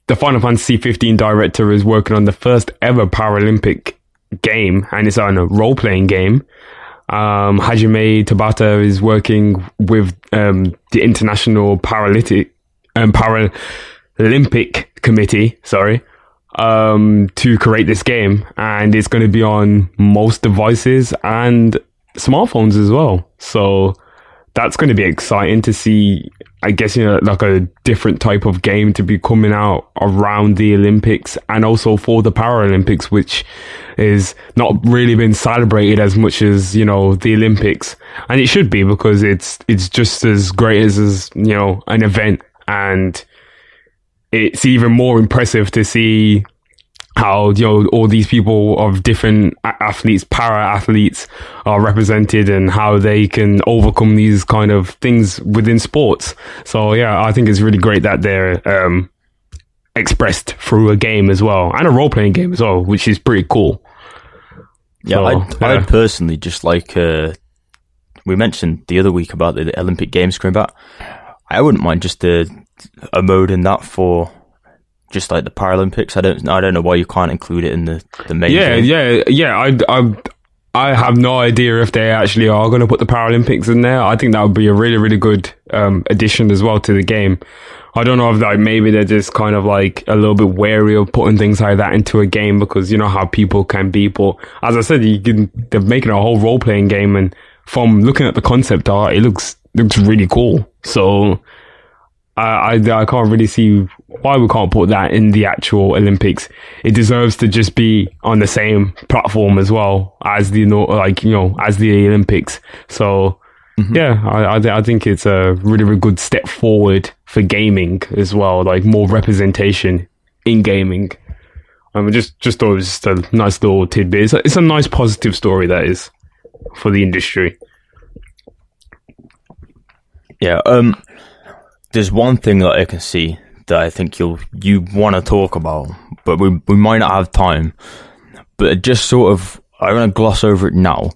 The Final Fantasy 15 director is working on the first ever Paralympic game, and it's on a role-playing game. Hajime Tabata is working with the International Paralympic Committee, to create this game, and it's going to be on most devices and smartphones as well. So that's going to be exciting to see. I guess, like a different type of game to be coming out around the Olympics and also for the Paralympics, which is not really been celebrated as much as, the Olympics. And it should be, because it's just as great as an event. And it's even more impressive to see how, all these people of different athletes, para-athletes are represented and how they can overcome these kind of things within sports. So, yeah, I think it's really great that they're expressed through a game as well, and a role-playing game as well, which is pretty cool. Yeah, I'd personally just like... we mentioned the other week about the Olympic Games coming back. I wouldn't mind just a mode in that for... just like the Paralympics. I don't know why you can't include it in the main game. Yeah. I have no idea if they actually are going to put the Paralympics in there. I think that would be a really, really good addition as well to the game. I don't know if maybe they're just kind of like a little bit wary of putting things like that into a game, because you know how people can be. But as I said, they're making a whole role-playing game, and from looking at the concept art, it looks really cool. So I can't really see why we can't put that in the actual Olympics. It deserves to just be on the same platform as well as the as the Olympics. So yeah, I think it's a really, really good step forward for gaming as well. Like more representation in gaming. I just thought it was just a nice little tidbit. It's a nice positive story that is for the industry. Yeah. There's one thing that I can see that I think you want to talk about, but we might not have time. But just sort of, I want to gloss over it now.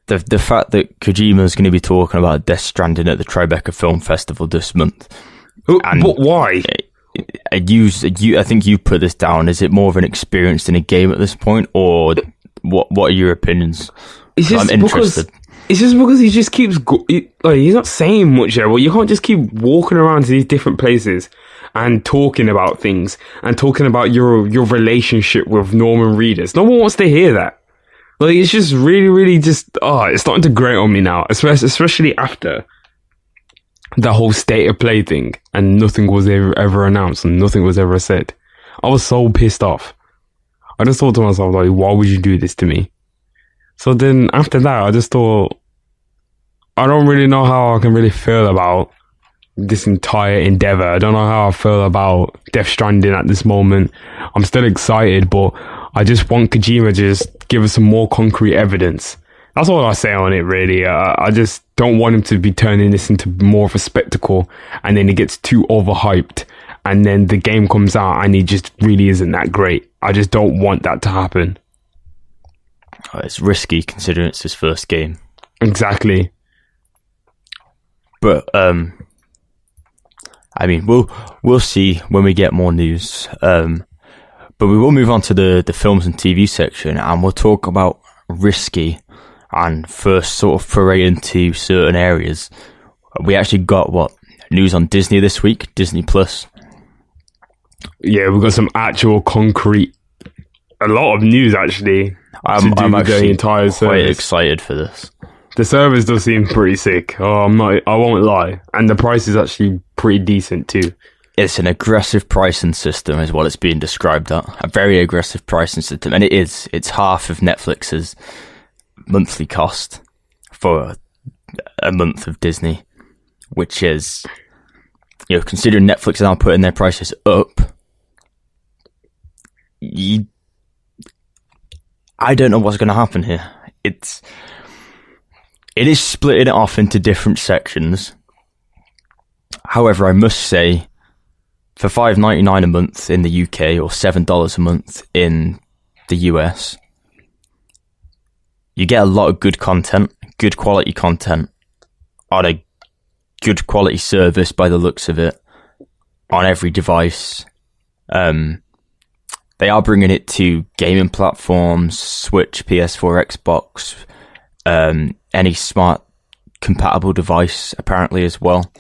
The fact that Kojima is going to be talking about Death Stranding at the Tribeca Film Festival this month. But why? I think you put this down. Is it more of an experience in a game at this point, or what are your opinions? I'm interested. It's just because he just keeps he's not saying much there. Well, you can't just keep walking around to these different places and talking about things and talking about your relationship with Norman Reedus. No one wants to hear that. Like, it's just really, really just it's starting to grate on me now, especially after the whole state of play thing and nothing was ever announced and nothing was ever said. I was so pissed off. I just thought to myself, like, why would you do this to me? So then after that, I just thought, I don't really know how I can really feel about this entire endeavor. I don't know how I feel about Death Stranding at this moment. I'm still excited, but I just want Kojima to just give us some more concrete evidence. That's all I say on it, really. I just don't want him to be turning this into more of a spectacle, and then it gets too overhyped, and then the game comes out and he just really isn't that great. I just don't want that to happen. It's risky considering it's his first game. Exactly. But I mean, we'll see when we get more news. But we will move on to the films and TV section, and we'll talk about risky and first sort of foray into certain areas. We actually got news on Disney this week, Disney Plus. Yeah, we've got some actual concrete, a lot of news actually. I'm actually quite excited for this. The service does seem pretty sick. I won't lie. And the price is actually pretty decent too. It's an aggressive pricing system is what it's being described at. A very aggressive pricing system. And it is. It's half of Netflix's monthly cost for a month of Disney. Which is, considering Netflix is now putting their prices up, I don't know what's going to happen here. It is splitting it off into different sections. However, I must say, for $5.99 a month in the UK or $7 a month in the US, you get a lot of good content, good quality content, on a good quality service by the looks of it, on every device. They are bringing it to gaming platforms, Switch, PS4, Xbox, any smart compatible device apparently as well.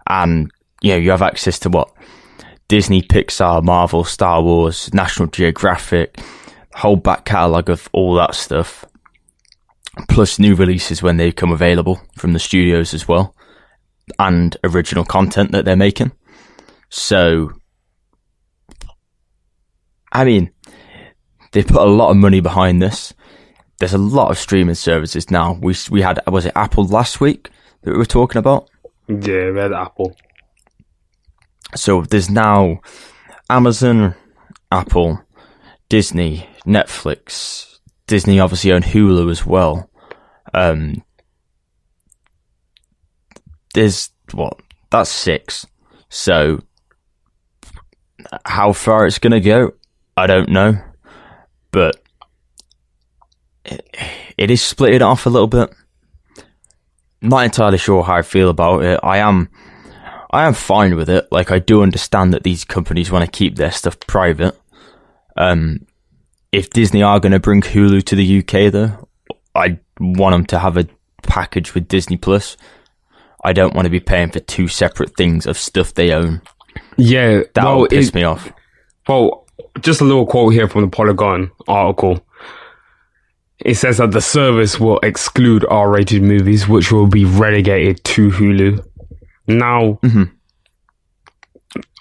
And, you have access to Disney, Pixar, Marvel, Star Wars, National Geographic, whole back catalogue of all that stuff. Plus new releases when they come available from the studios as well. And original content that they're making. So, I mean, they've put a lot of money behind this. There's a lot of streaming services now. We had, was it Apple last week that we were talking about? Yeah, we had Apple. So there's now Amazon, Apple, Disney, Netflix. Disney obviously own Hulu as well. There's, that's 6. So how far it's going to go, I don't know. But it is split it off a little bit. Not entirely sure how I feel about it. I am fine with it. Like, I do understand that these companies want to keep their stuff private. If Disney are going to bring Hulu to the UK, though, I want them to have a package with Disney Plus. I don't want to be paying for 2 separate things of stuff they own. Yeah, that will piss me off. Well, just a little quote here from the Polygon article. It says that the service will exclude R-rated movies, which will be relegated to Hulu. Now,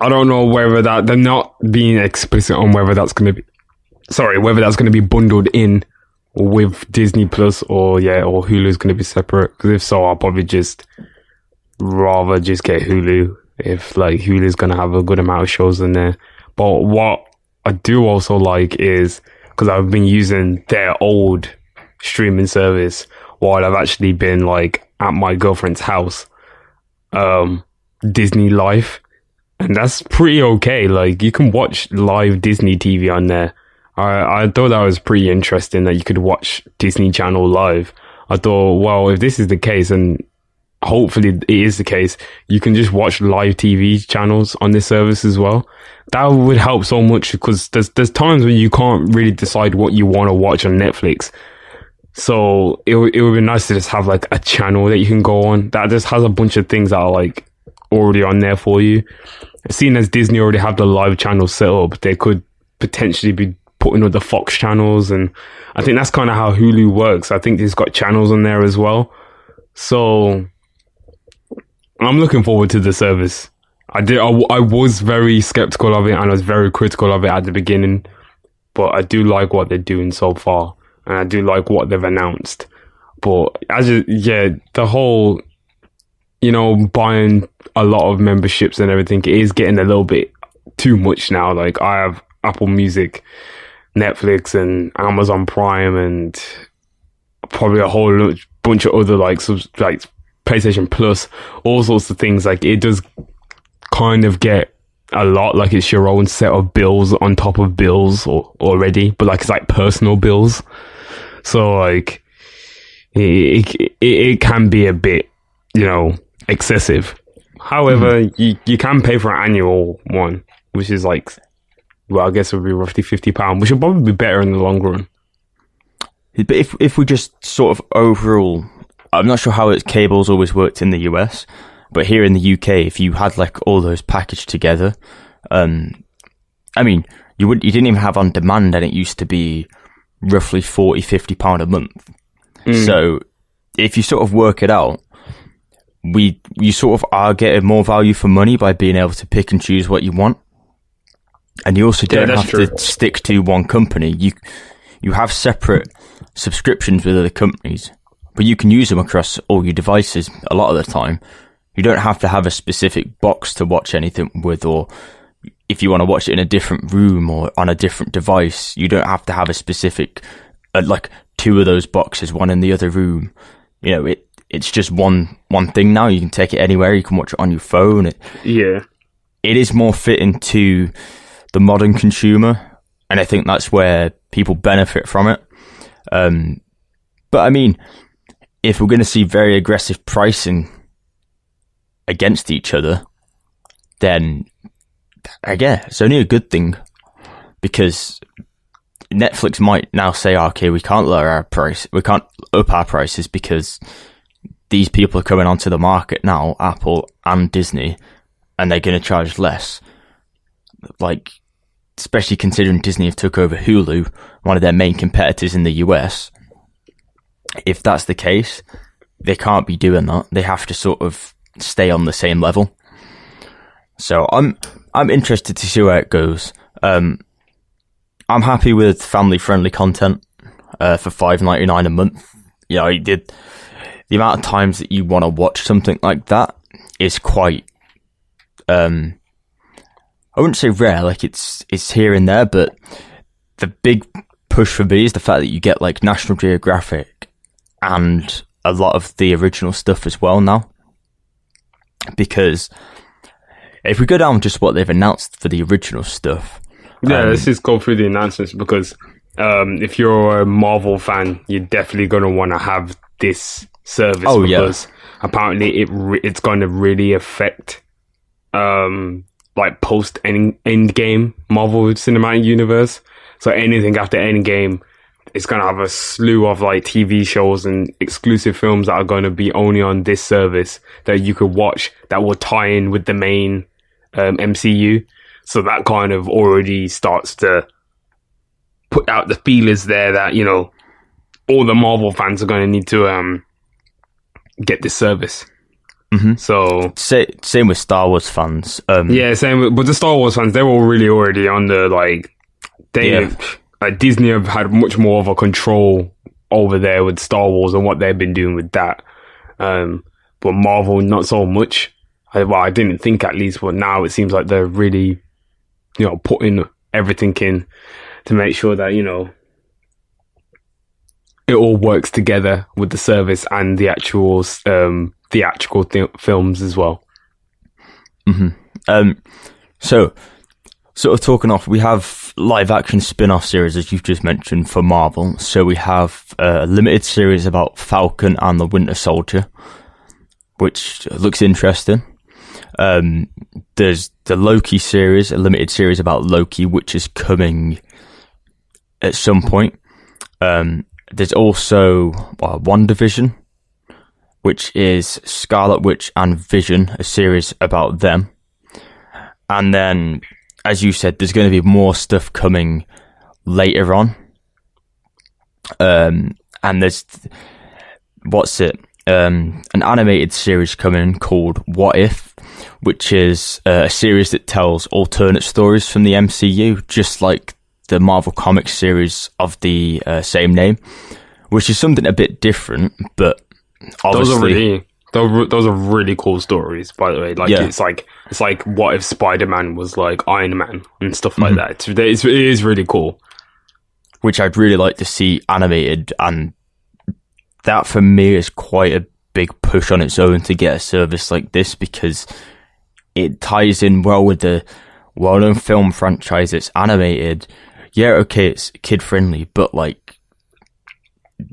I don't know whether they're not being explicit on whether that's going to be, whether that's going to be bundled in with Disney Plus or Hulu's going to be separate. Because if so, I'll probably rather just get Hulu if like Hulu's going to have a good amount of shows in there. But what I do also like is, because I've been using their old streaming service while I've actually been like at my girlfriend's house, Disney Live, and that's pretty okay. Like you can watch live Disney TV on there. I thought that was pretty interesting that you could watch Disney Channel live. I thought, well, if this is the case, and hopefully it is the case, you can just watch live TV channels on this service as well. That would help so much, because there's times when you can't really decide what you want to watch on Netflix. So it would be nice to just have like a channel that you can go on that just has a bunch of things that are like already on there for you. Seeing as Disney already have the live channel set up, they could potentially be putting on the Fox channels, and I think that's kind of how Hulu works. I think it's got channels on there as well. So I'm looking forward to the service. I was very skeptical of it, and I was very critical of it at the beginning, but I do like what they're doing so far, and I do like what they've announced. But the whole, buying a lot of memberships and everything, it is getting a little bit too much now. Like I have Apple Music, Netflix, and Amazon Prime, and probably a whole bunch of other like PlayStation Plus, all sorts of things. Like it does kind of get a lot. Like it's your own set of bills on top of bills already, but like it's like personal bills. So like it can be a bit, excessive. However, you can pay for an annual one, which is like, well, I guess it would be roughly £50, which would probably be better in the long run. But if we just sort of overall, I'm not sure how cables always worked in the US, but here in the UK, if you had like all those packaged together, I mean, you didn't even have on demand, and it used to be roughly £40-50 a month. So if you sort of work it out, you sort of are getting more value for money by being able to pick and choose what you want. And you also don't have to stick to one company. You have separate subscriptions with other companies, but you can use them across all your devices a lot of the time. You don't have to have a specific box to watch anything with, or if you want to watch it in a different room or on a different device, you don't have to have a specific, like two of those boxes, one in the other room. It's just one thing now. You can take it anywhere. You can watch it on your phone. It is more fitting to the modern consumer, and I think that's where people benefit from it. But I mean, if we're going to see very aggressive pricing against each other, then I guess it's only a good thing, because Netflix might now say, okay, we can't lower our price, we can't up our prices because these people are coming onto the market now, Apple and Disney, and they're going to charge less. Like, especially considering Disney have took over Hulu, one of their main competitors in the US. If that's the case, they can't be doing that. They have to sort of stay on the same level. So I'm interested to see where it goes. I'm happy with family-friendly content for $5.99 a month. The amount of times that you want to watch something like that is quite, I wouldn't say rare, like it's here and there, but the big push for me is the fact that you get like National Geographic and a lot of the original stuff as well now. Because if we go down just what they've announced for the original stuff. Let's just go through the announcements, because if you're a Marvel fan, you're definitely going to want to have this service, because apparently it's going to really affect like post Endgame Marvel Cinematic Universe. So anything after Endgame, it's going to have a slew of like TV shows and exclusive films that are going to be only on this service that you could watch that will tie in with the main MCU. So that kind of already starts to put out the feelers there that, all the Marvel fans are going to need to get this service. So same with Star Wars fans. But the Star Wars fans, they're all really already on the like. Disney have had much more of a control over there with Star Wars and what they've been doing with that. But Marvel, not so much. I didn't think at least, but now it seems like they're really, putting everything in to make sure that, it all works together with the service and the actual theatrical films as well. So, sort of talking off, we have live action spin-off series, as you've just mentioned, for Marvel. So we have a limited series about Falcon and the Winter Soldier, which looks interesting. There's the Loki series, a limited series about Loki, which is coming at some point. There's also WandaVision, which is Scarlet Witch and Vision, a series about them. And then, as you said, there's going to be more stuff coming later on. And there's, an animated series coming called What If, which is a series that tells alternate stories from the MCU, just like the Marvel Comics series of the same name, which is something a bit different, but obviously... Those are really cool stories, by the way. It's like what if Spider-Man was like Iron Man and stuff like that. It is really cool. Which I'd really like to see animated, and that for me is quite a big push on its own to get a service like this, because it ties in well with the well-known film franchise. It's animated. Yeah, okay, it's kid-friendly, but like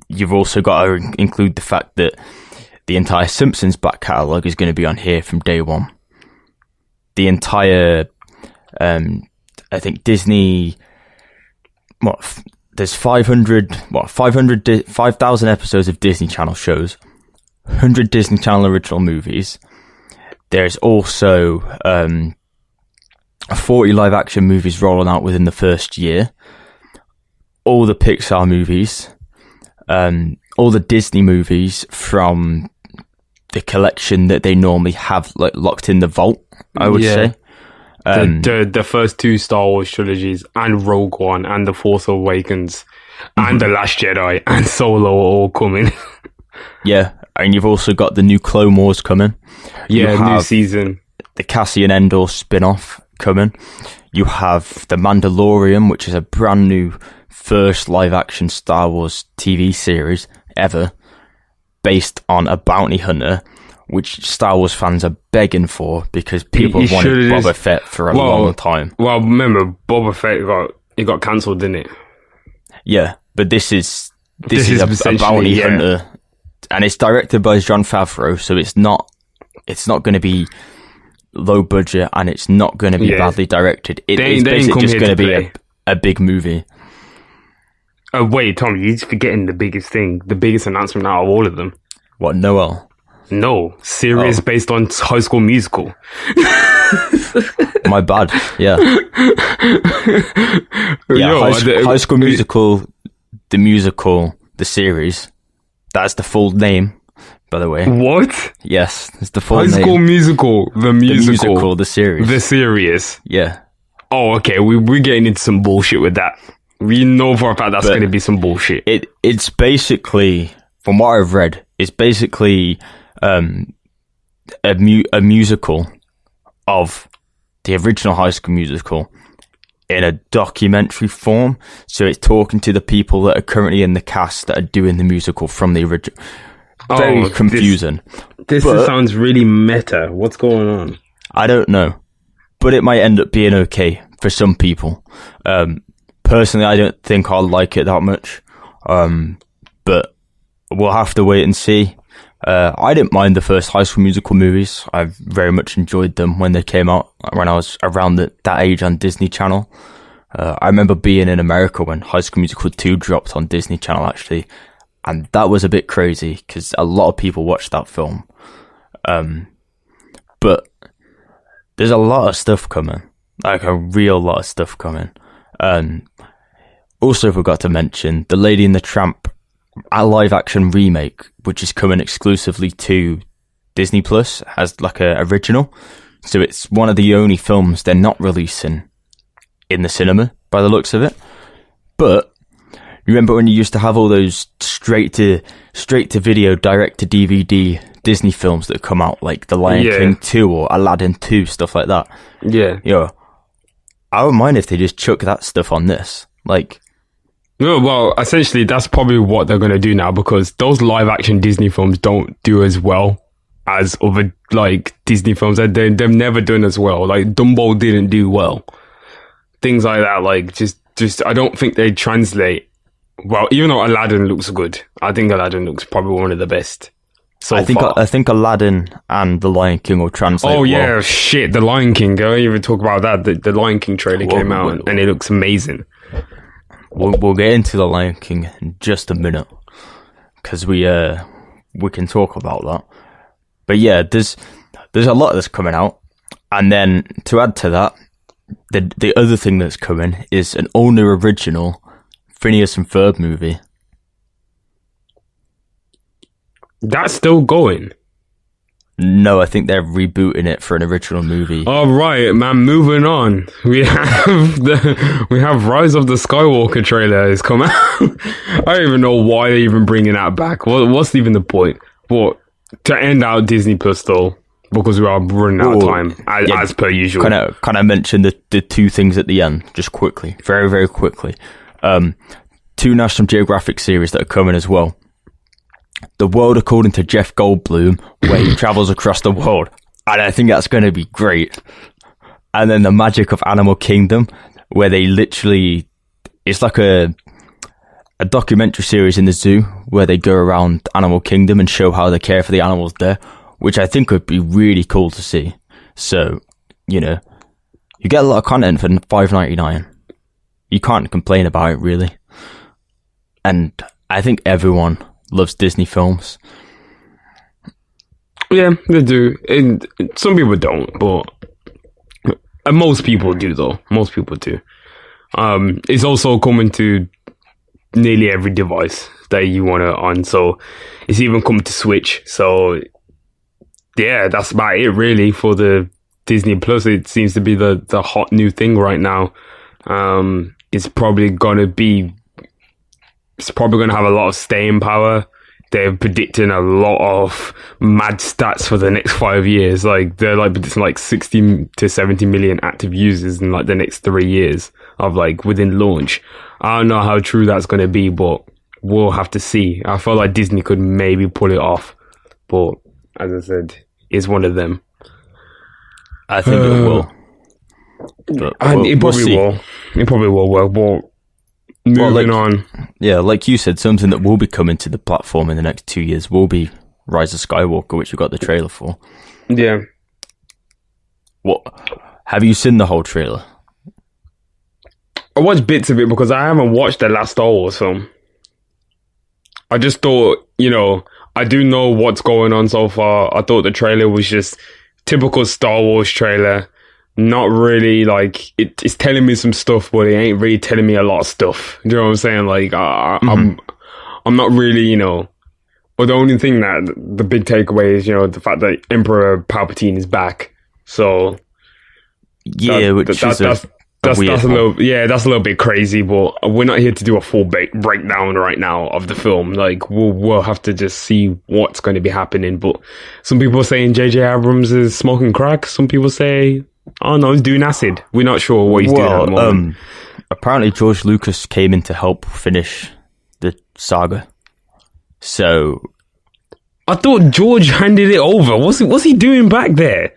you've also got to include the fact that the entire Simpsons back catalogue is going to be on here from day one. The entire, I think Disney, there's 5,000 episodes of Disney Channel shows, 100 Disney Channel original movies. There's also 40 live action movies rolling out within the first year. All the Pixar movies, all the Disney movies from the collection that they normally have like locked in the vault, I would say. The first two Star Wars trilogies and Rogue One and The Force Awakens and The Last Jedi and Solo are all coming. Yeah, and you've also got the new Clone Wars coming. New season. The Cassian Andor spin-off coming. You have The Mandalorian, which is a brand new first live-action Star Wars TV series ever, based on a bounty hunter, which Star Wars fans are begging for because people have wanted Boba Fett for a long time. Well, remember, Boba Fett got cancelled, didn't it? Yeah, but this is a bounty hunter, and it's directed by Jon Favreau, so it's not going to be low budget, and it's not going to be badly directed. It's basically just going to be a big movie. Wait, Tom, you're forgetting the biggest announcement out of all of them. What, Noel? No, series based on High School Musical. My bad, yeah. High School Musical, the musical, the series. That's the full name, by the way. What? Yes, it's the full name. High School Musical, the musical. The series. The series. Yeah. Oh, okay, we're getting into some bullshit with that. We know for a fact that's going to be some bullshit. It's basically, from what I've read, it's basically a musical of the original High School Musical in a documentary form. So it's talking to the people that are currently in the cast that are doing the musical from the original. Very confusing. This sounds really meta. What's going on? I don't know. But it might end up being okay for some people. Personally, I don't think I'll like it that much. But we'll have to wait and see. I didn't mind the first High School Musical movies. I very much enjoyed them when they came out, when I was around that age on Disney Channel. I remember being in America when High School Musical 2 dropped on Disney Channel, actually. And that was a bit crazy, because a lot of people watched that film. But there's a lot of stuff coming. Like, a real lot of stuff coming. Also forgot to mention The Lady and the Tramp, a live-action remake, which is coming exclusively to Disney Plus as like a original. So it's one of the only films they're not releasing in the cinema by the looks of it. But you remember when you used to have all those straight to video, direct to DVD Disney films that come out, like The Lion King 2 or Aladdin 2, stuff like that? Yeah. I wouldn't mind if they just chuck that stuff on this. Like, no, well, essentially that's probably what they're going to do now, because those live action Disney films don't do as well as other like Disney films. They've never done as well. Like Dumbo didn't do well. Things like that, like just I don't think they translate well. Even though Aladdin looks good, I think Aladdin looks probably one of the best. I think Aladdin and The Lion King will translate. Oh yeah, shit! The Lion King. I don't even talk about that. The Lion King trailer came out and it looks amazing. We'll get into The Lion King in just a minute, because we can talk about that. But yeah, there's a lot that's coming out, and then to add to that, the other thing that's coming is an all new original Phineas and Ferb movie. That's still going? No, I think they're rebooting it for an original movie. All right, man. Moving on, we have Rise of the Skywalker trailer has come out. I don't even know why they're even bringing that back. What's even the point? But to end out Disney Plus though, because we are running out of time as per usual. Kind of mention the two things at the end, just quickly, very very quickly. Two National Geographic series that are coming as well. The World According to Jeff Goldblum, where he travels across the world, and I think that's going to be great. And then The Magic of Animal Kingdom, where they literally, it's like a documentary series in the zoo where they go around Animal Kingdom and show how they care for the animals there, which I think would be really cool to see. So, you get a lot of content for $5.99. You can't complain about it, really. And I think everyone loves Disney films. Yeah, they do. And some people don't, but most people do, though. Most people do. It's also coming to nearly every device that you want it on. So it's even coming to Switch. So yeah, that's about it, really, for the Disney Plus. It seems to be the hot new thing right now. It's probably going to have a lot of staying power. They're predicting a lot of mad stats for the next 5 years. Like they're like predicting like 60 to 70 million active users in like the next 3 years of like within launch. I don't know how true that's going to be, but we'll have to see. I feel like Disney could maybe pull it off, but as I said, it's one of them. I think it will. And it probably will. It probably will work, but moving on. Yeah, like you said, something that will be coming to the platform in the next 2 years will be Rise of Skywalker, which we got the trailer for. Yeah. What? Have you seen the whole trailer? I watched bits of it because I haven't watched the last Star Wars film. I just thought, I do know what's going on so far. I thought the trailer was just typical Star Wars trailer. Not really, like, it's telling me some stuff, but it ain't really telling me a lot of stuff. Do you know what I'm saying? Like, I'm not really, but the only thing that, the big takeaway is, the fact that Emperor Palpatine is back. So, yeah, that's a little bit crazy, but we're not here to do a full breakdown right now of the film. Like, we'll have to just see what's going to be happening. But some people are saying J.J. Abrams is smoking crack. Some people say, oh no, he's doing acid. We're not sure what he's doing at the moment. Apparently George Lucas came in to help finish the saga. So I thought George handed it over. What's he doing back there?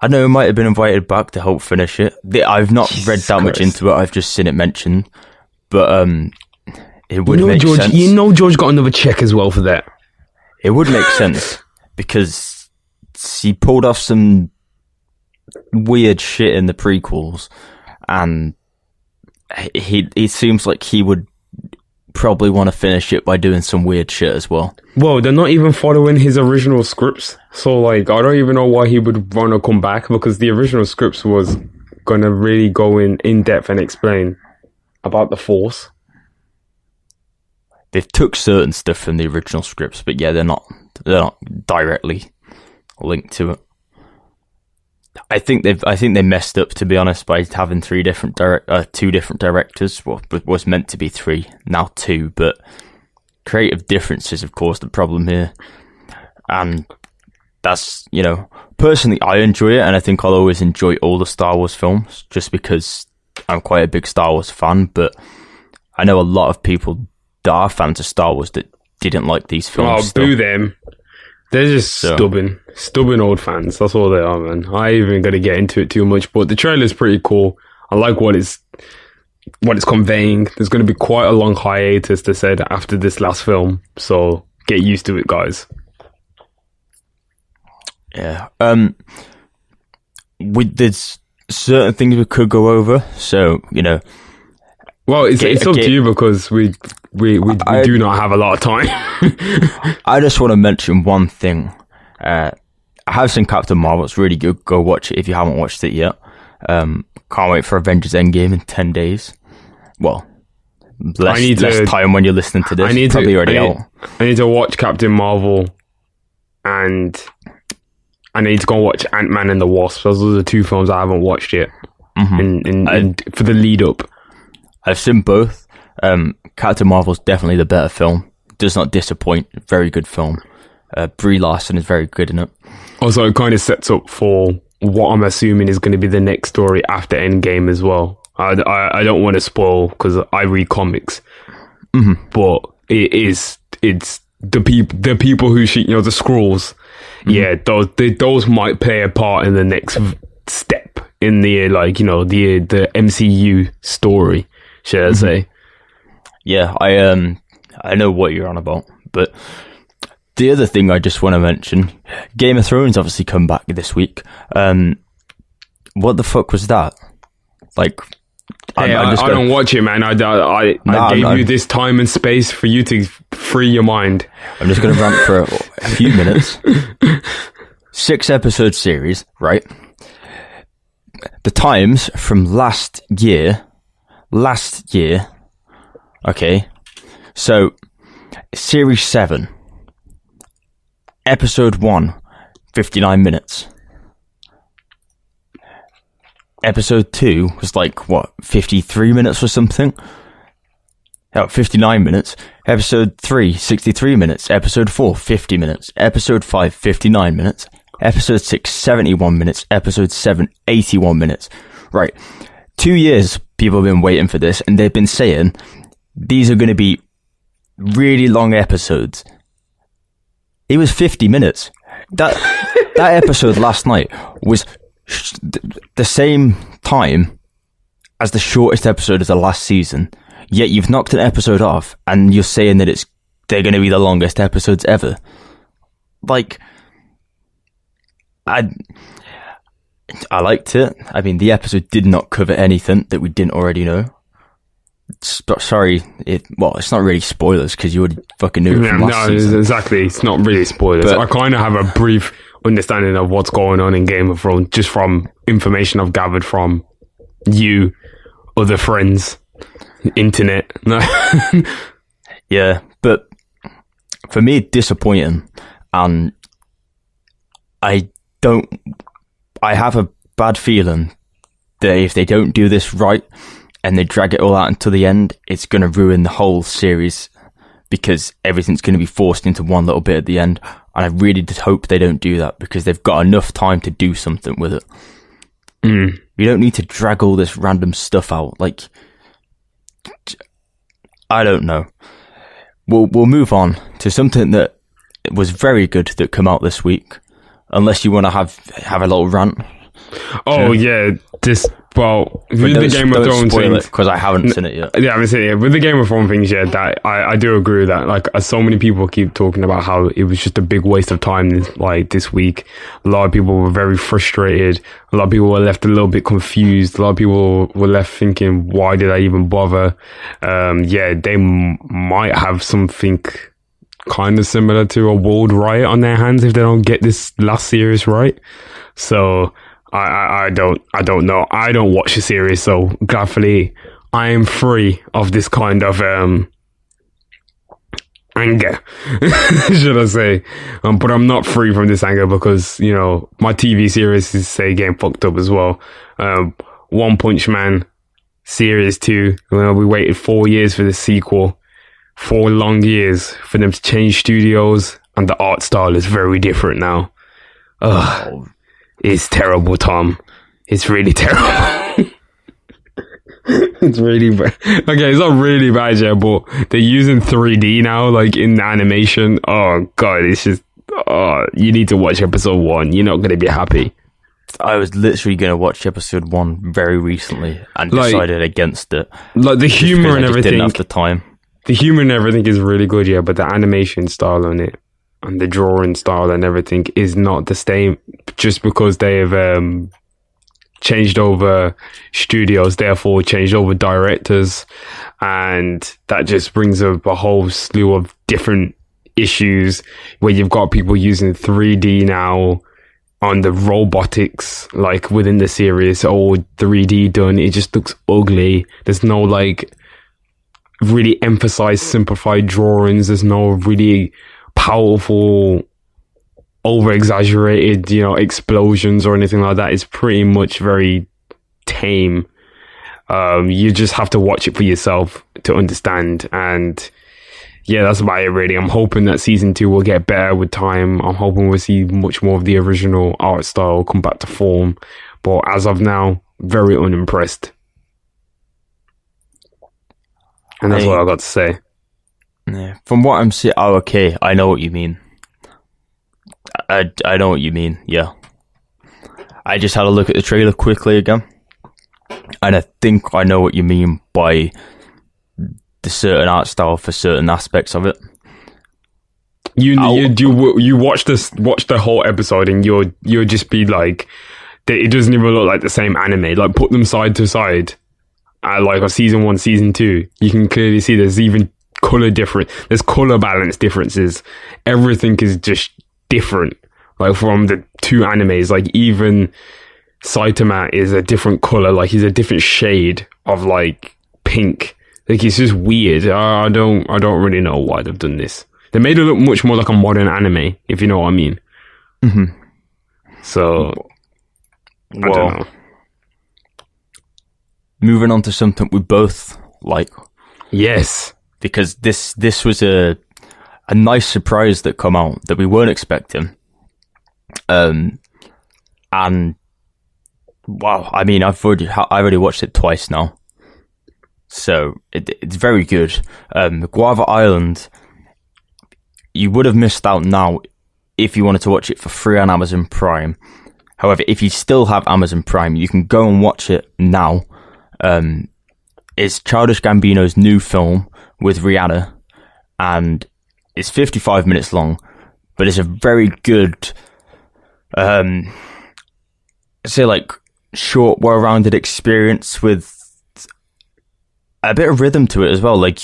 I know he might have been invited back to help finish it. I've not read that much into it. I've just seen it mentioned. But it would make sense. George got another check as well for that. It would make sense because he pulled off some weird shit in the prequels, and it seems like he would probably want to finish it by doing some weird shit as well. Well, they're not even following his original scripts, so like I don't even know why he would want to come back, because the original scripts was gonna really go in depth and explain about the Force. They've took certain stuff from the original scripts, but yeah, they're not directly linked to it. I think they messed up, to be honest, by having two different directors. Well, it was meant to be three, now two, but creative differences, of course, the problem here. And that's, personally, I enjoy it, and I think I'll always enjoy all the Star Wars films, just because I'm quite a big Star Wars fan, but I know a lot of people that are fans of Star Wars that didn't like these films. Oh, boo them. They're just stubborn old fans. That's all they are, man. I ain't even gonna get into it too much, but the trailer's pretty cool. I like what it's conveying. There's gonna be quite a long hiatus, they said, after this last film, so get used to it, guys. Yeah. There's certain things we could go over, so Well, it's up to you, because we do not have a lot of time. I just want to mention one thing. I have seen Captain Marvel. It's really good. Go watch it if you haven't watched it yet. Can't wait for Avengers Endgame in 10 days. Well, less time when you're listening to this. I need to watch Captain Marvel, and I need to go and watch Ant-Man and the Wasp. Those are the two films I haven't watched yet. And for the lead up. I've seen both. Captain Marvel's definitely the better film. Does not disappoint. Very good film. Brie Larson is very good in it. Also, it kind of sets up for what I'm assuming is going to be the next story after Endgame as well. I don't want to spoil, because I read comics. But it's the people who shoot, the Skrulls. Yeah, those might play a part in the next step in the the MCU story, should I say? Yeah, I know what you're on about, but the other thing I just want to mention, Game of Thrones obviously come back this week. What the fuck was that? Like, I don't watch it, man. I gave you this time and space for you to free your mind. I'm just going to rant for a few minutes. 6-episode series, right? The times from last year, okay? So, Series 7, Episode 1, 59 minutes. Episode 2 was 53 minutes or something? 59 minutes. Episode 3, 63 minutes. Episode 4, 50 minutes. Episode 5, 59 minutes. Episode 6, 71 minutes. Episode 7, 81 minutes. Right. 2 years people have been waiting for this, and they've been saying these are going to be really long episodes. It was 50 minutes. That episode last night was the same time as the shortest episode of the last season, yet you've knocked an episode off and you're saying that they're going to be the longest episodes ever. I liked it. I mean, the episode did not cover anything that we didn't already know. Sorry, it's not really spoilers, because you already fucking knew it from last season. Exactly, it's not really spoilers. But I kind of have a brief understanding of what's going on in Game of Thrones, just from information I've gathered from you, other friends, internet. Yeah, but for me, disappointing, and I have a bad feeling that if they don't do this right and they drag it all out until the end, it's going to ruin the whole series, because everything's going to be forced into one little bit at the end. And I really just hope they don't do that, because they've got enough time to do something with it. You don't need to drag all this random stuff out. I don't know. We'll move on to something that was very good that came out this week. Unless you want to have a little rant. Oh, yeah. With the Game of Thrones things, because I haven't seen it yet. Yeah, I haven't seen it yet. With the Game of Thrones things, yeah, that I do agree with that. So many people keep talking about how it was just a big waste of time this week. A lot of people were very frustrated. A lot of people were left a little bit confused. A lot of people were left thinking, why did I even bother? They might have something kind of similar to a world riot on their hands if they don't get this last series right. So I don't know. I don't watch the series, so gladly I am free of this kind of anger, should I say. But I'm not free from this anger because, you know, my TV series is, say, getting fucked up as well. One Punch Man Series 2, we waited 4 years for the sequel. 4 long years for them to change studios, and the art style is very different now. Ugh. It's terrible, Tom. It's really terrible. It's really bad. Okay, it's not really bad yet, but they're using 3D now, like in the animation. Oh god, it's just, you need to watch episode 1. You're not going to be happy. I was literally going to watch episode 1 very recently and decided against it. Like the humor and everything. Didn't have the time. The humor and everything is really good, yeah, but the animation style on it and the drawing style and everything is not the same. Just because they have changed over studios, therefore changed over directors, and that just brings up a whole slew of different issues where you've got people using 3D now on the robotics, like within the series, all 3D done. It just looks ugly. There's no like really emphasized simplified drawings. There's no really powerful over exaggerated, you know, explosions or anything like that. It's pretty much very tame. You just have to watch it for yourself to understand. And yeah, that's about it really. I'm hoping that season 2 will get better with time. I'm hoping we'll see much more of the original art style come back to form. But as of now, very unimpressed. And that's what I got to say. Yeah, from what I'm seeing, okay, I know what you mean. I know what you mean, yeah. I just had a look at the trailer quickly again, and I think I know what you mean by the certain art style for certain aspects of it. You watch the whole episode, and you'll just be like, it doesn't even look like the same anime. Like, put them side to side, like a season 1, season 2. You can clearly see there's even there's color balance differences. Everything is just different, like from the 2 animes. Like even Saitama is a different color, like he's a different shade of like pink. Like it's just weird. I don't really know why they've done this. They made it look much more like a modern anime, if you know what I mean. Mm-hmm. So I don't know. Moving on to something we both like. Yes, because this was a nice surprise that come out that we weren't expecting. And wow, I mean, I've already watched it twice now, so it's very good. Guava Island, you would have missed out now if you wanted to watch it for free on Amazon Prime. However, if you still have Amazon Prime, you can go and watch it now. It's Childish Gambino's new film with Rihanna, and it's 55 minutes long, but it's a very good, say like short, well-rounded experience with a bit of rhythm to it as well. Like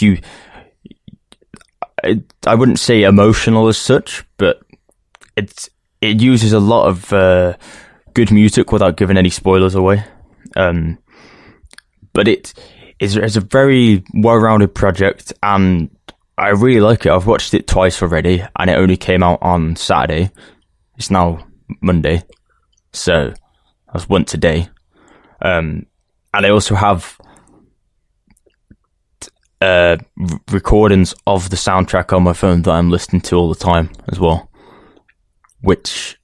I wouldn't say emotional as such, but it uses a lot of good music without giving any spoilers away. But it's a very well-rounded project, and I really like it. I've watched it twice already, and it only came out on Saturday. It's now Monday, so I was once today. And I also have recordings of the soundtrack on my phone that I'm listening to all the time as well. Which,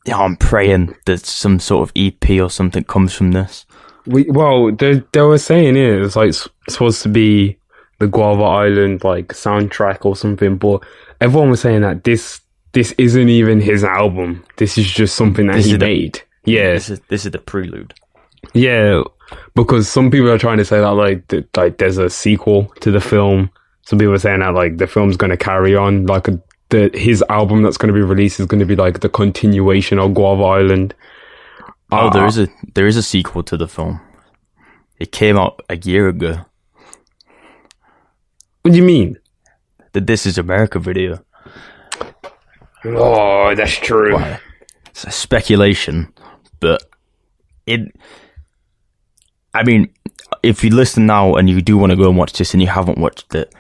yeah, I'm praying that some sort of EP or something comes from this. They were saying it's like supposed to be the Guava Island like soundtrack or something, but everyone was saying that this isn't even his album. This is just something that he made. Yeah, this is the prelude. Yeah, because some people are trying to say that like there's a sequel to the film. Some people are saying that like the film's going to carry on, like his album that's going to be released is going to be like the continuation of Guava Island. Oh, there is a sequel to the film. It came out a year ago. What do you mean? The This Is America video. Oh, that's true. Well, it's a speculation, but I mean, if you listen now and you do want to go and watch this and you haven't watched it,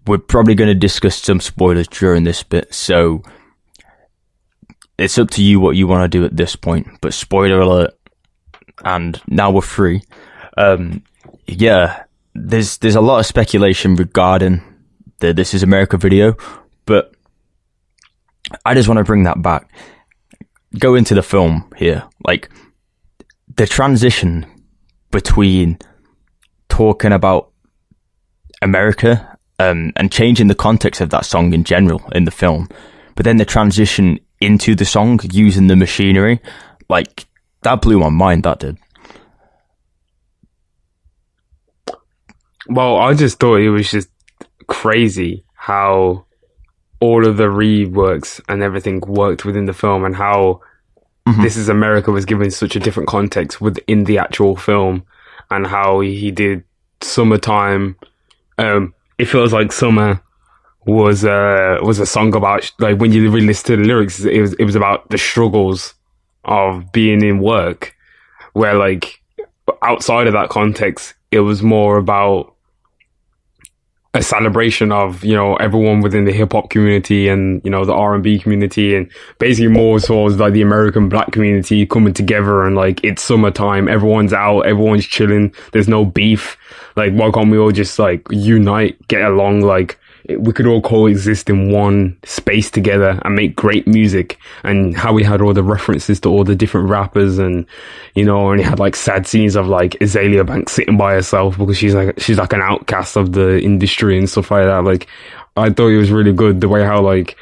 we're probably going to discuss some spoilers during this bit, so it's up to you what you want to do at this point. But spoiler alert, and now we're free. Yeah, there's a lot of speculation regarding the This Is America video, but I just want to bring that back. Go into the film here, like the transition between talking about America and changing the context of that song in general in the film, but then the transition into the song using the machinery, like that blew my mind. That did. Well, I just thought it was just crazy how all of the reworks and everything worked within the film, and how This Is America was given such a different context within the actual film, and how he did Summertime. It feels like Summer was a song about, like, when you really listen to the lyrics, it was about the struggles of being in work, where, like, outside of that context, it was more about a celebration of, you know, everyone within the hip hop community and, you know, the R&B community, and basically more towards like the American black community coming together, and like, it's summertime, everyone's out, everyone's chilling, there's no beef. Like, why can't we all just like unite, get along? Like, we could all coexist in one space together and make great music. And how we had all the references to all the different rappers, and, you know, and he had like sad scenes of like Azalea Banks sitting by herself because she's like an outcast of the industry and stuff like that. Like, I thought it was really good the way how like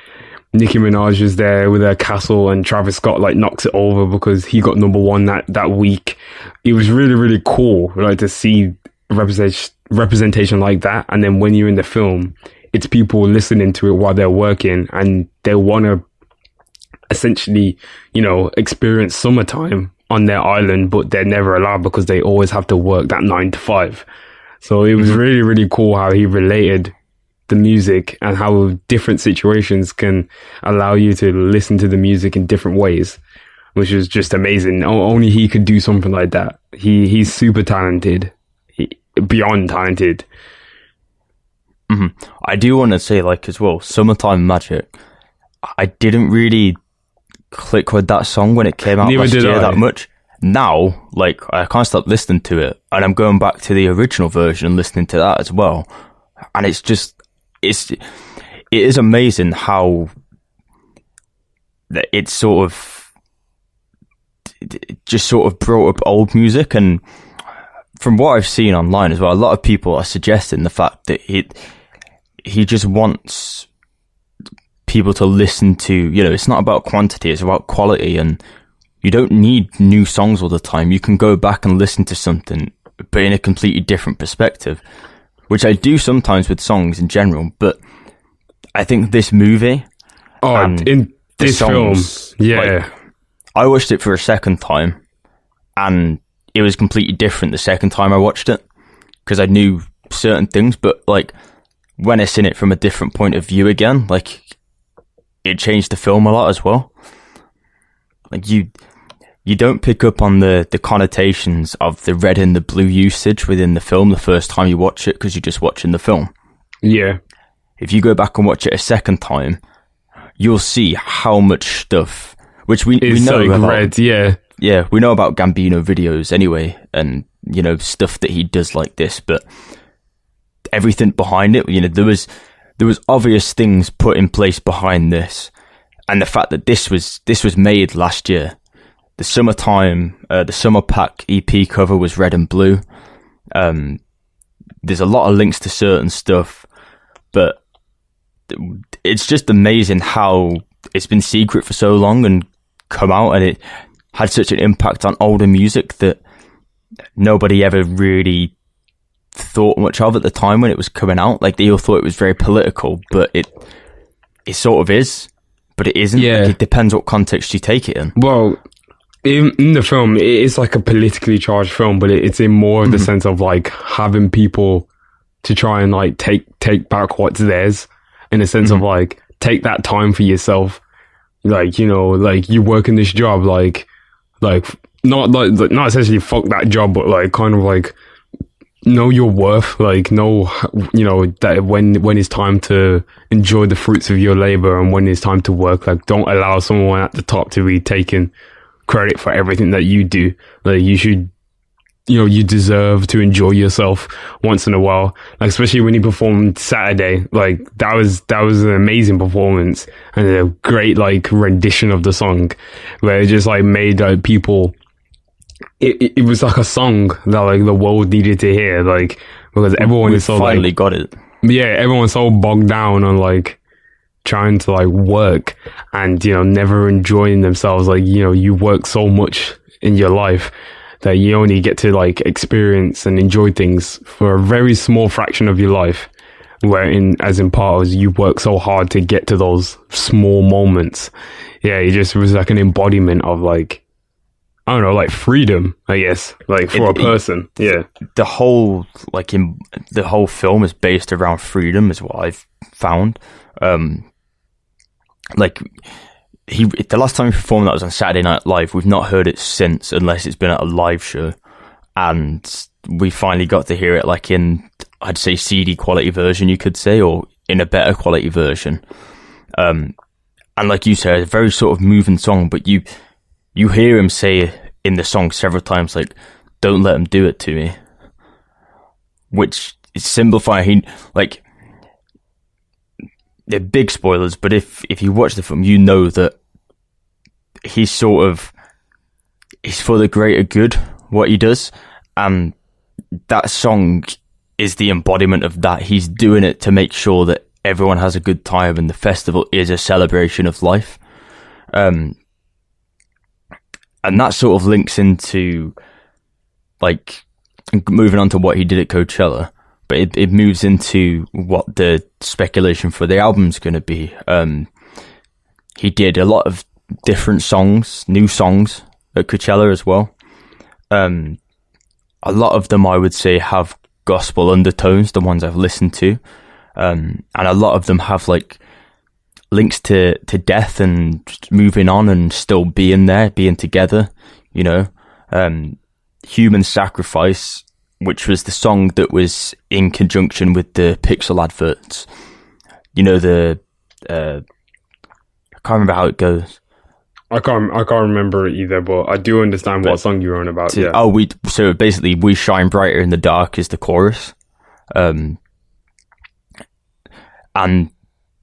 Nicki Minaj is there with her castle, and Travis Scott like knocks it over because he got #1 that week. It was really, really cool, like, to see representation like that. And then when you're in the film, it's people listening to it while they're working, and they want to essentially, you know, experience summertime on their island, but they're never allowed because they always have to work that 9 to 5. So it was really, really cool how he related the music and how different situations can allow you to listen to the music in different ways, which is just amazing. Only he could do something like that. He's super talented, beyond talented. I do want to say, like, as well, Summertime Magic, I didn't really click with that song when it came out last year that much. Now, like, I can't stop listening to it, and I'm going back to the original version and listening to that as well. And it's just, it is amazing how it's sort of brought up old music. And from what I've seen online as well, a lot of people are suggesting the fact that he just wants people to listen to, you know, it's not about quantity, it's about quality, and you don't need new songs all the time. You can go back and listen to something, but in a completely different perspective, which I do sometimes with songs in general. But I think this movie, in this songs, film, yeah, like, I watched it for a second time, and it was completely different the second time I watched it, because I knew certain things, but like, when I seen it from a different point of view again, like, it changed the film a lot as well. Like, you don't pick up on the connotations of the red and the blue usage within the film the first time you watch it, because you're just watching the film. Yeah. If you go back and watch it a second time, you'll see how much stuff, which we know like about, red, yeah. Yeah, we know about Gambino videos anyway, and, you know, stuff that he does like this, but everything behind it, you know, there was obvious things put in place behind this, and the fact that this was made last year. The Summertime, the Summer Pack EP cover was red and blue. There's a lot of links to certain stuff, but it's just amazing how it's been secret for so long and come out, and it had such an impact on older music that nobody ever really thought much of at the time when it was coming out. Like, they all thought it was very political, but it sort of is, but it isn't. Yeah. Like, it depends what context you take it in. Well, in the film, it is like a politically charged film, but it's in more of the sense of like having people to try and like take back what's theirs, in a sense of like, take that time for yourself. Like, you know, like, you work in this job, like not essentially fuck that job, but like kind of like know your worth, like know, you know, that when it's time to enjoy the fruits of your labor and when it's time to work, like don't allow someone at the top to be taking credit for everything that you do. Like you should, you know, you deserve to enjoy yourself once in a while, like especially when he performed Saturday. Like that was an amazing performance and a great like rendition of the song where it just like made people, it was like a song that like the world needed to hear, like because everyone is so finally like, got it. Yeah, everyone's so bogged down on like trying to like work and, you know, never enjoying themselves. Like, you know, you work so much in your life that you only get to like experience and enjoy things for a very small fraction of your life, wherein as in part you work so hard to get to those small moments. Yeah, it just was like an embodiment of like, I don't know, like freedom, I guess, like for a person. Yeah, the whole the whole film is based around freedom, is what I've found. Like the last time he performed that was on Saturday Night Live. We've not heard it since, unless it's been at a live show, and we finally got to hear it like in, I'd say, CD quality version, you could say, or in a better quality version. And like you said, a very sort of moving song, but you hear him say in the song several times, like, "Don't let him do it to me," which is simplifying. Like, they're big spoilers, but if you watch the film, you know that he's for the greater good, what he does, and that song is the embodiment of that. He's doing it to make sure that everyone has a good time, and the festival is a celebration of life. And that sort of links into, like, moving on to what he did at Coachella, but it moves into what the speculation for the album's going to be. He did a lot of different songs, new songs at Coachella as well. A lot of them, I would say, have gospel undertones, the ones I've listened to. And a lot of them have, like, links to death and moving on and still being there, being together, you know. Human Sacrifice, which was the song that was in conjunction with the Pixel adverts. You know, I can't remember how it goes. I can't remember it either, but I do understand what song you're on about. Yeah. So basically, "We Shine Brighter in the Dark" is the chorus. And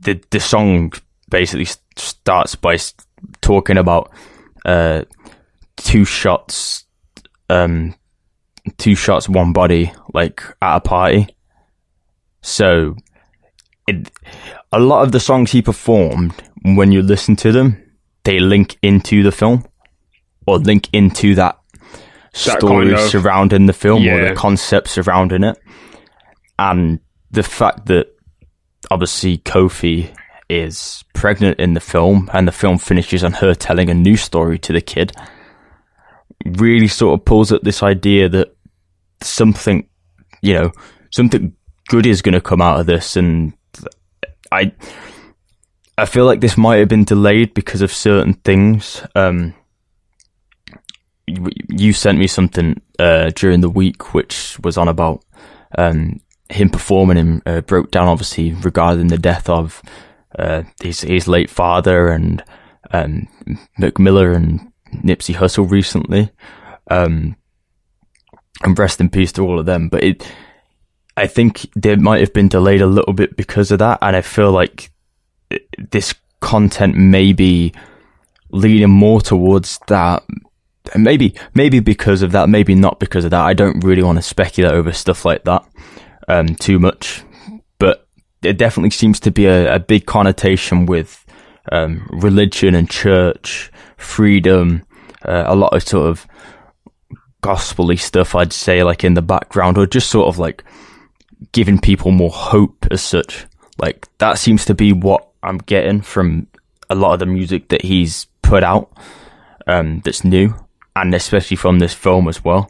the song basically starts by talking about two shots, one body, like at a party. So a lot of the songs he performed, when you listen to them, they link into the film or link into that story kind of surrounding the film, or the concept surrounding it. And the fact that obviously Kofi is pregnant in the film, and the film finishes on her telling a new story to the kid, really sort of pulls up this idea that something good is going to come out of this. And I feel like this might have been delayed because of certain things. You sent me something during the week which was on about him performing, and broke down obviously regarding the death of his late father and Mick Miller and Nipsey Hussle recently, and rest in peace to all of them. But I think they might have been delayed a little bit because of that, and I feel like this content may be leaning more towards that. Maybe because of that, maybe not because of that. I don't really want to speculate over stuff like that too much, but there definitely seems to be a big connotation with religion and church, freedom, a lot of sort of gospel-y stuff, I'd say, like in the background, or just sort of like giving people more hope as such. Like that seems to be what I'm getting from a lot of the music that he's put out, that's new, and especially from this film as well.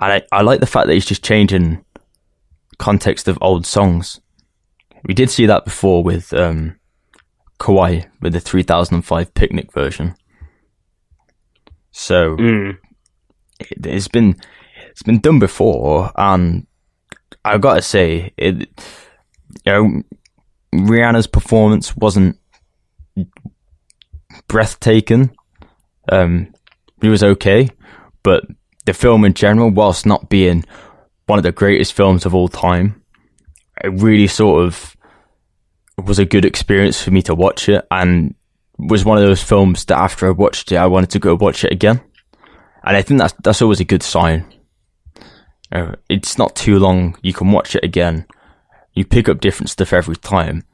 And I like the fact that he's just changing context of old songs. We did see that before with Kauai, with the 3005 Picnic version. So there's been it's been done before, and I've got to say, Rihanna's performance wasn't breathtaking. It was okay, but the film in general, whilst not being one of the greatest films of all time, it really sort of was a good experience for me to watch it, and was one of those films that after I watched it, I wanted to go watch it again. And I think that's always a good sign. It's not too long, you can watch it again. You pick up different stuff every time.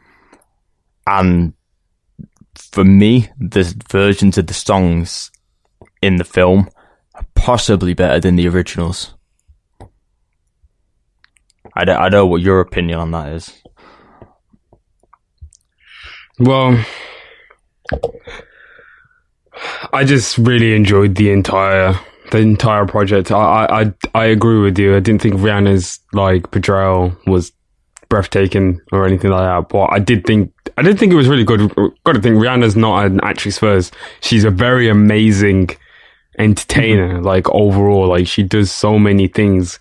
And for me, the versions of the songs in the film are possibly better than the originals. I don't know what your opinion on that is. Well, I just really enjoyed the entire project. I agree with you. I didn't think Rihanna's like portrayal was breathtaking or anything like that, but I did think it was really good. Got to think Rihanna's not an actress first. She's a very amazing entertainer. Like overall, like she does so many things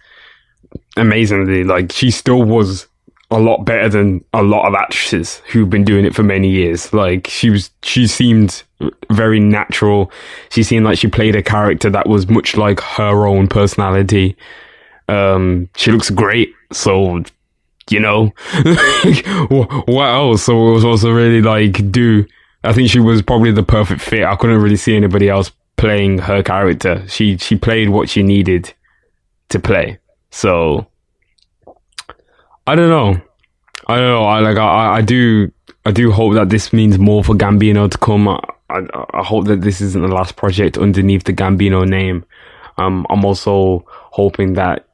amazingly. Like she still was a lot better than a lot of actresses who've been doing it for many years. Like she seemed very natural. She seemed like she played a character that was much like her own personality. She looks great. So, you know, what else? So it was also really like, I think she was probably the perfect fit. I couldn't really see anybody else playing her character. She played what she needed to play. So, I don't know. I do hope that this means more for Gambino to come. I hope that this isn't the last project underneath the Gambino name. I'm also hoping that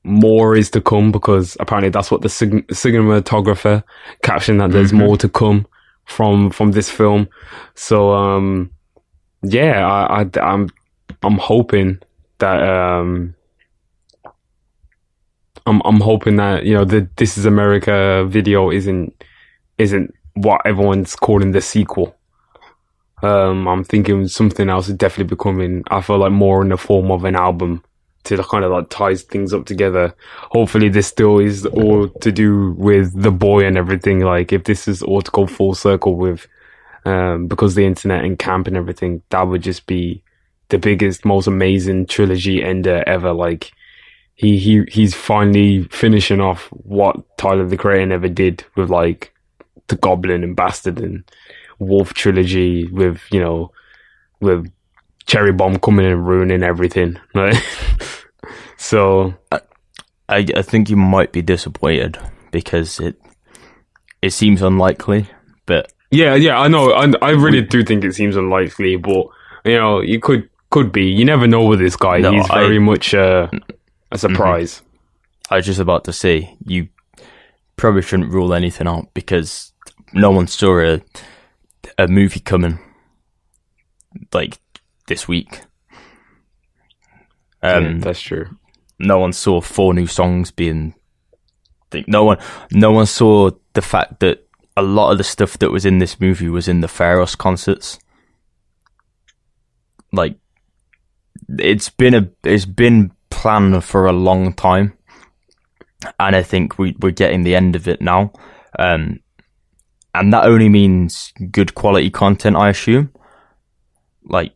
more is to come, because apparently that's what the cinematographer captioned, that there's more to come from this film. So I'm hoping that I'm hoping that, you know, the This Is America video isn't what everyone's calling the sequel. I'm thinking something else is definitely becoming, I feel like, more in the form of an album to kind of like ties things up together. Hopefully this still is all to do with the boy and everything. Like if this is all to go full circle with, because the internet and camp and everything, that would just be the biggest, most amazing trilogy ender ever. Like he's finally finishing off what Tyler the Creator never did with like the Goblin and Bastard and Wolf trilogy, with, you know, with Cherry Bomb coming in and ruining everything. Right? So I think you might be disappointed because it seems unlikely, but yeah, I know. I really do think it seems unlikely, but you know, you could be. You never know with this guy. No, he's very much a surprise. I was just about to say, you probably shouldn't rule anything out because no one saw a movie coming like this week. Yeah, that's true. No one saw 4 new songs being. No one saw the fact that a lot of the stuff that was in this movie was in the Pharos concerts. Like, it's been planned for a long time, and I think we're getting the end of it now. And that only means good quality content, I assume. Like,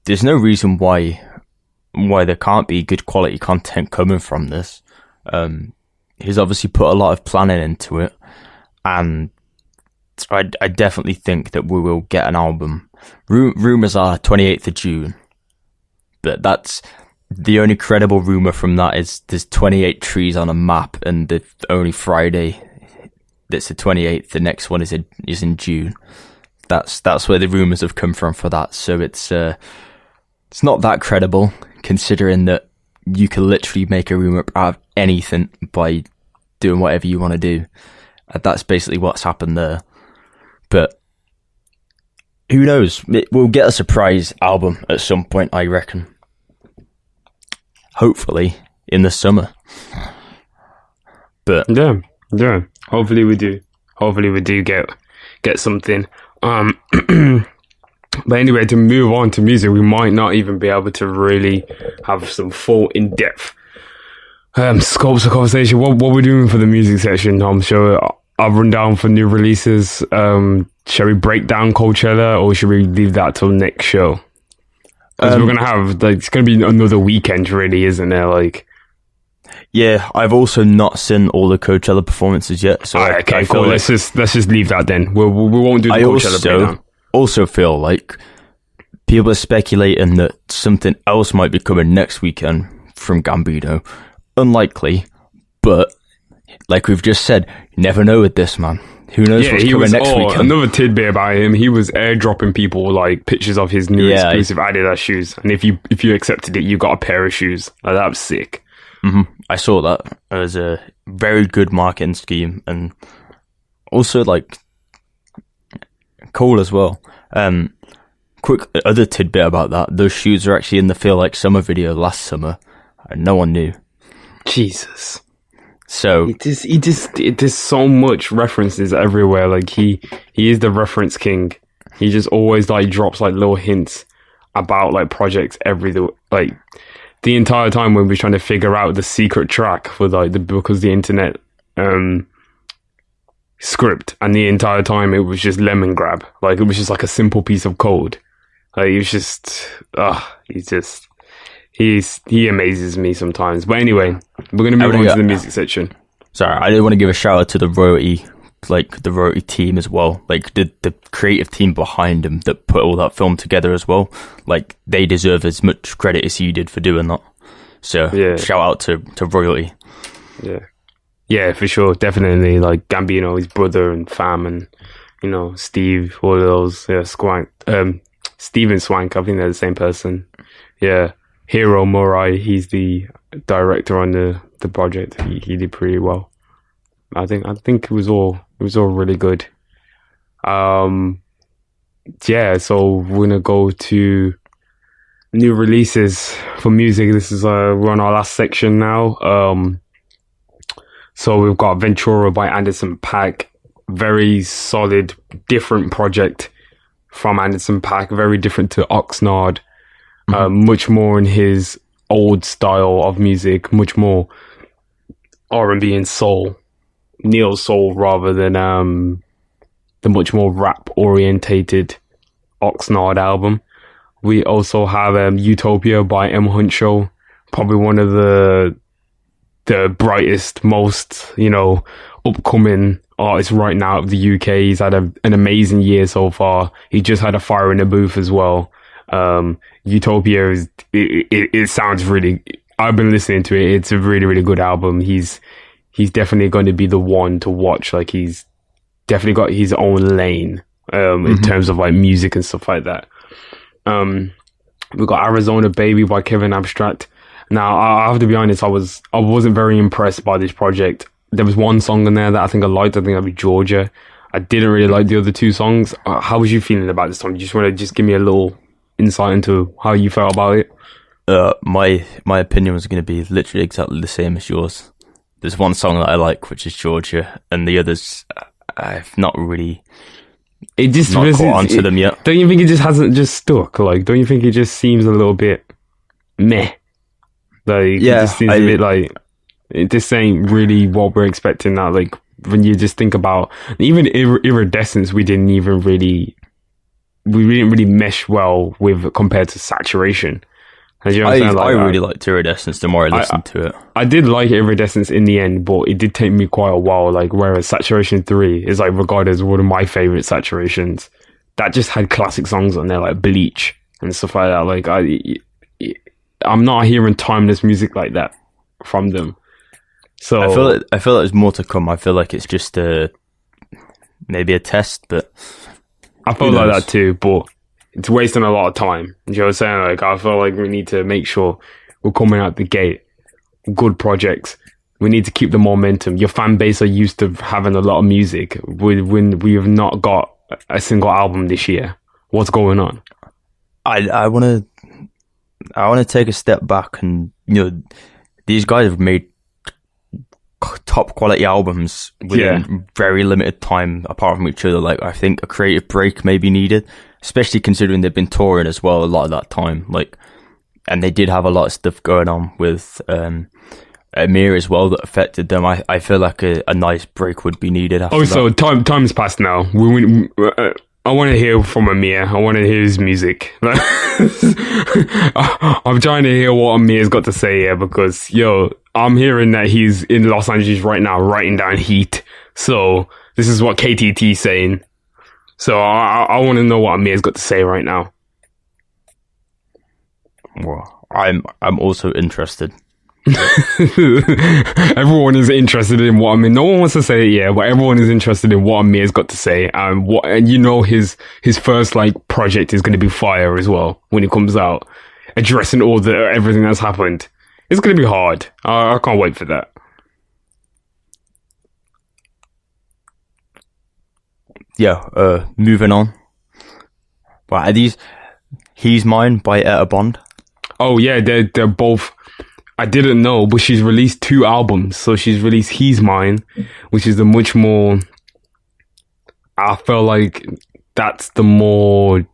there's no reason why there can't be good quality content coming from this. He's obviously put a lot of planning into it, and I definitely think that we will get an album. Rumours are 28th of June, but that's the only credible rumour from that is there's 28 trees on a map, and the only Friday that's the 28th, the next one is in June. That's where the rumours have come from for that. So it's not that credible, considering that you can literally make a rumour out of anything by doing whatever you want to do. That's basically what's happened there. But who knows? We'll get a surprise album at some point, I reckon. Hopefully in the summer. But yeah. Hopefully we do. Hopefully we do get something. But anyway, to move on to music, we might not even be able to really have some full in-depth scopes of conversation. What we're doing for the music section, Tom? Shall I'll run down for new releases. Shall we break down Coachella, or should we leave that till next show? Because we're gonna have it's gonna be another weekend, really, isn't there? Yeah, I've also not seen all the Coachella performances yet. So okay, cool. Let's just leave that then. We won't do the Coachella breakdown. Also feel like people are speculating that something else might be coming next weekend from Gambino. Unlikely, but like we've just said, you never know with this man. Who knows what's coming next weekend? Another tidbit about him: he was airdropping people pictures of his new exclusive Adidas shoes, and if you accepted it, you got a pair of shoes. That was sick. Mm-hmm. I saw that. It was a very good marketing scheme, and also cool as well. Quick other tidbit about that: those shoes are actually in the Feel Like Summer video last summer, and no one knew. Jesus. So there's so much references everywhere. He is the reference king. He just always drops little hints about projects the entire time when we're trying to figure out the secret track for because the internet script, and the entire time it was just lemon grab. It was just a simple piece of code. He was just he amazes me sometimes. But anyway, we're gonna move on to the music section. Sorry, I did want to give a shout out to the royalty team as well. The creative team behind them that put all that film together as well. They deserve as much credit as you did for doing that. So shout out to royalty. Yeah, for sure, definitely. Gambino, his brother and fam, and Steve, all of those. Swank, Steve and Swank. I think they're the same person. Yeah. Hiro Murai, he's the director on the project. He did pretty well. I think it was all really good. So we're gonna go to new releases for music. This is we're on our last section now. So we've got Ventura by Anderson .Paak, very solid, different project from Anderson .Paak, very different to Oxnard. Much more in his old style of music, much more R&B and soul, neo soul, rather than the much more rap orientated Oxnard album. We also have Utopia by M. Huncho, probably one of the brightest, most upcoming artists right now of the UK. He's had an amazing year so far. He just had a Fire in the Booth as well. Utopia it sounds really, I've been listening to it. It's a really, really good album. He's definitely going to be the one to watch. He's definitely got his own lane in terms of music and stuff like that. We've got Arizona Baby by Kevin Abstract. Now I have to be honest, I wasn't very impressed by this project. There was one song in there that I think I liked. I think that'd be Georgia. I didn't really like the other two songs. How was you feeling about this song? You just want to give me a little insight into how you felt about it? My opinion was going to be literally exactly the same as yours. There's one song that I like, which is Georgia, and the others I've not really caught onto them yet. Don't you think it just hasn't just stuck? Don't you think it just seems a little bit meh? It just seems a bit this ain't really what we're expecting now. When you just think about even Iridescence, we didn't really mesh well with compared to Saturation. You know what I'm saying? I really liked Iridescence the more I listened to it. I did like Iridescence in the end, but it did take me quite a while. Whereas Saturation 3 is regarded as one of my favorite Saturations. That just had classic songs on there like Bleach and stuff like that. I'm not hearing timeless music like that from them. So I feel like there's more to come. I feel like it's just maybe a test, but I felt like that too, but it's wasting a lot of time. You know what I'm saying? I feel like we need to make sure we're coming out the gate. Good projects. We need to keep the momentum. Your fan base are used to having a lot of music when we have not got a single album this year. What's going on? I want to take a step back, and these guys have made top quality albums within very limited time apart from each other. Like, I think a creative break may be needed, especially considering they've been touring as well a lot of that time. Like, and they did have a lot of stuff going on with Amir as well that affected them. I feel like a nice break would be needed after so time's passed now. I want to hear from Amir. I want to hear his music. I'm trying to hear what Amir's got to say here, because I'm hearing that he's in Los Angeles right now writing down Heat. So this is what KTT's saying. So I want to know what Amir's got to say right now. Well, I'm also interested. Everyone is interested in what no one wants to say it yet, but everyone is interested in what Amir's got to say. And his first project is going to be fire as well when it comes out, addressing everything that's happened. It's going to be hard. I can't wait for that. Yeah. Moving on. Right, are these He's Mine by Etta Bond? Oh yeah, they're both. I didn't know, but she's released 2 albums. So she's released He's Mine, which is the much more... I feel like that's the more,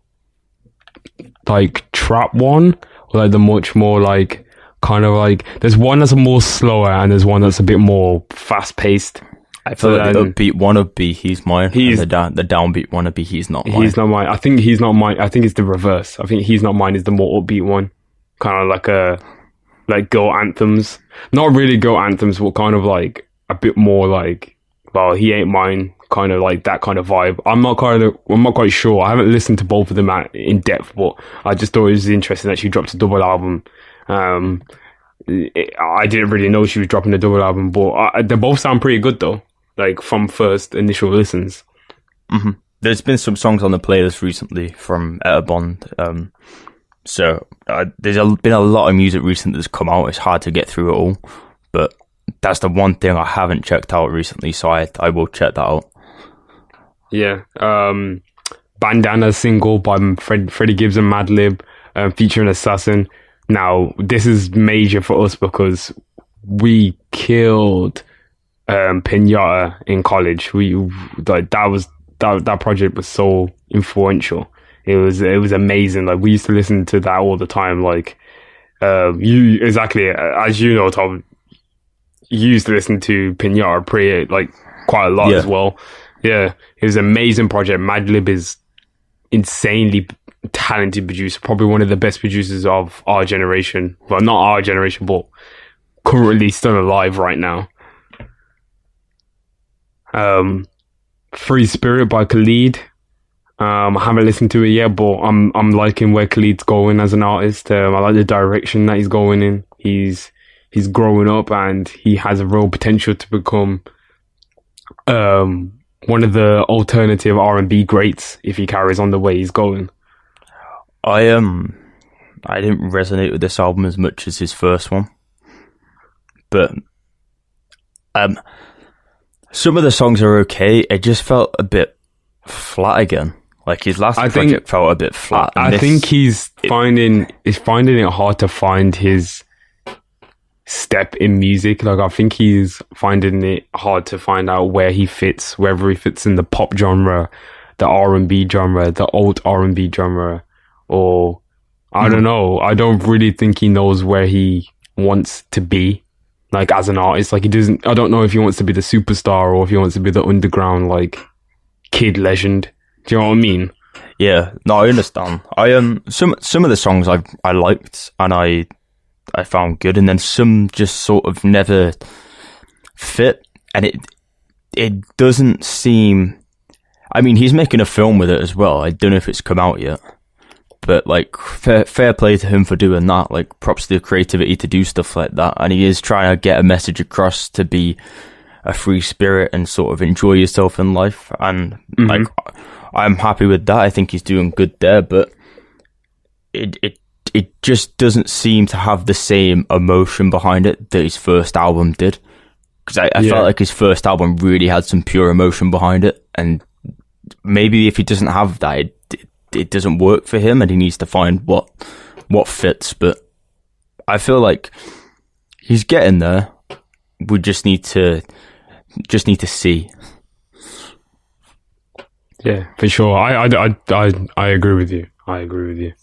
trap one. Like, the much more, there's one that's more slower, and there's one that's a bit more fast-paced. I feel like the upbeat one would be He's Mine, and the downbeat one would be He's Not Mine. He's Not Mine. I think He's Not Mine. I think it's the reverse. I think He's Not Mine is the more upbeat one. Kind of like girl anthems. Not really girl anthems, but kind of a bit more well, he ain't mine, kind of like that kind of vibe. I'm not quite sure. I haven't listened to both of them in depth, but I just thought it was interesting that she dropped a double album. I didn't really know she was dropping a double album, but they both sound pretty good though, from first initial listens. Mm-hmm. There's been some songs on the playlist recently from Etta Bond. So there's been a lot of music recently that's come out. It's hard to get through it all, but that's the one thing I haven't checked out recently, so I will check that out. Yeah. Bandana single by Freddie Gibbs and Madlib, featuring Assassin. Now, this is major for us because we killed Pinata in college. That project was so influential. It was amazing. We used to listen to that all the time. You exactly as you know, Tom. You used to listen to Pinata quite a lot as well. Yeah, it was an amazing project. Madlib is insanely talented producer, probably one of the best producers of our generation. Well, not our generation, but currently still alive right now. Free Spirit by Khalid. I haven't listened to it yet, but I'm liking where Khalid's going as an artist. I like the direction that he's going in. He's growing up, and he has a real potential to become one of the alternative R&B greats if he carries on the way he's going. I didn't resonate with this album as much as his first one, but some of the songs are okay. It just felt a bit flat again. His last project felt a bit flat. I think he's finding it hard to find his step in music. I think he's finding it hard to find out where he fits, whether he fits in the pop genre, the R&B genre, the old R&B genre, or I don't know. I don't really think he knows where he wants to be, as an artist. He doesn't. I don't know if he wants to be the superstar or if he wants to be the underground kid legend. Do you know what I mean? Yeah, no, I understand. Some of the songs I liked and I found good, and then some just sort of never fit, and it doesn't seem. I mean, he's making a film with it as well. I don't know if it's come out yet, but fair play to him for doing that. Props to the creativity to do stuff like that, and he is trying to get a message across to be a free spirit and sort of enjoy yourself in life, and I'm happy with that. I think he's doing good there, but it just doesn't seem to have the same emotion behind it that his first album did. Because I felt like his first album really had some pure emotion behind it, and maybe if he doesn't have that, it doesn't work for him, and he needs to find what fits. But I feel like he's getting there, we just need to see. Yeah, for sure. I agree with you. I agree with you.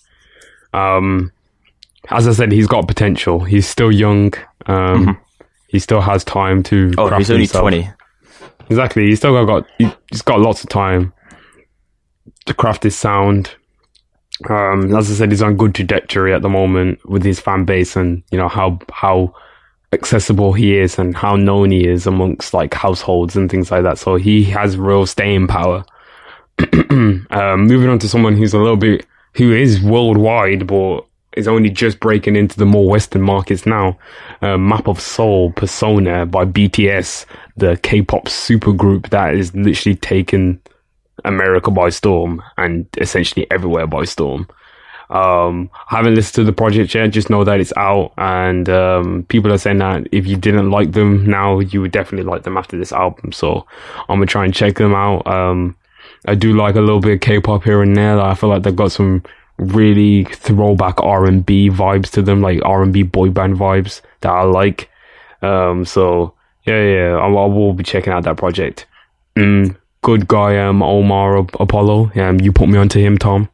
As I said, he's got potential. He's still young. He still has time to. Oh, he's only 20. Exactly. He's got lots of time to craft his sound. As I said, he's on good trajectory at the moment with his fan base, and you know how accessible he is and how known he is amongst like households and things like that. So he has real staying power. Moving on to someone who is worldwide, but is only just breaking into the more Western markets now. Map of Soul Persona by BTS, the K-pop supergroup that is literally taken America by storm and essentially everywhere by storm. I haven't listened to the project yet, just know that it's out, and people are saying that if you didn't like them now, you would definitely like them after this album. So I'm gonna try and check them out. I do like a little bit of K-pop here and there. I feel like they've got some really throwback R&B vibes to them, like R&B boy band vibes that I like. So yeah, I will be checking out that project. Good guy, Omar Apollo. You put me onto him, Tom.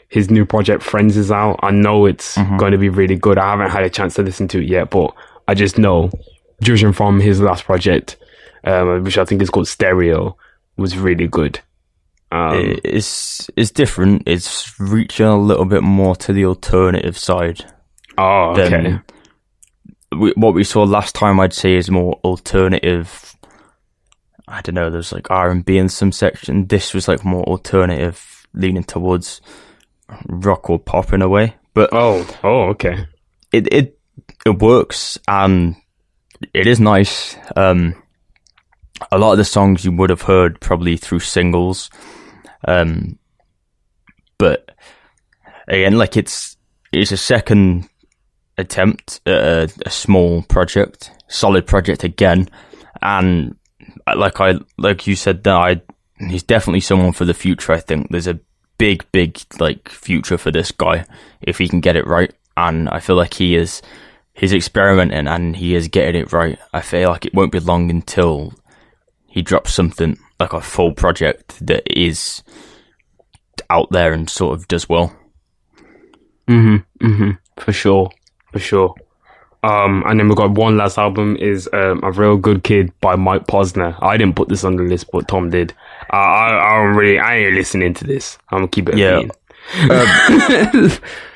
His new project Friends is out. I know it's going to be really good. I haven't had a chance to listen to it yet, but I just know, judging from his last project, which I think is called Stereo, was really good. It's different. It's reaching a little bit more to the alternative side. Oh, okay. What we saw last time, I'd say, is more alternative. I don't know. There's like R&B in some section. This was like more alternative, leaning towards rock or pop in a way. But okay. It works, and it is nice. A lot of the songs you would have heard probably through singles. But again, like it's a second attempt at a small project, solid project again, and like you said that he's definitely someone for the future. I think there's a big like future for this guy if he can get it right, and I feel like he's experimenting and he is getting it right. I feel like it won't be long until he drops something like a full project that is out there and sort of does well. For sure. And then we've got one last album is A Real Good Kid by Mike Posner. I didn't put this on the list, but Tom did. I ain't listening to this. I'm gonna keep it.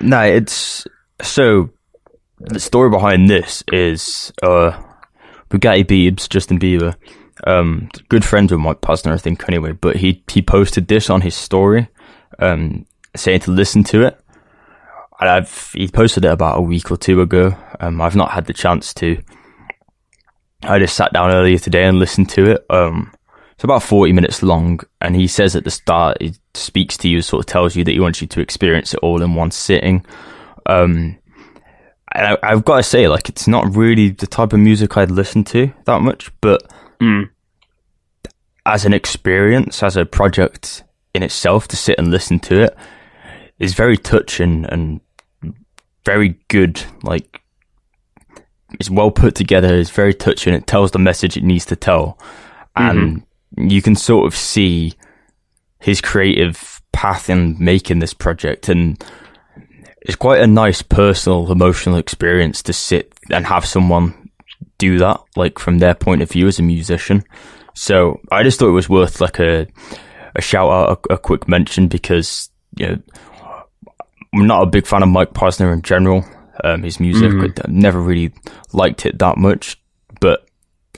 No, it's so the story behind this is Bugatti Biebs, Justin Bieber, good friends with Mike Posner, I think, anyway, but he posted this on his story, saying to listen to it. And he posted it about a week or two ago. I've not had the chance to. I just sat down earlier today and listened to it. It's about 40 minutes long, and he says at the start, he speaks to you, sort of tells you that he wants you to experience it all in one sitting. And I've got to say, like, it's not really the type of music I'd listen to that much, but as an experience, as a project in itself, to sit and listen to it is very touching and very good. Like, it's well put together, it's very touching, it tells the message it needs to tell, and you can sort of see his creative path in making this project, and it's quite a nice personal, emotional experience to sit and have someone do that, like, from their point of view as a musician. So I just thought it was worth like a shout out, a quick mention, because, you know, I'm not a big fan of Mike Posner in general. His music, I've never really liked it that much, but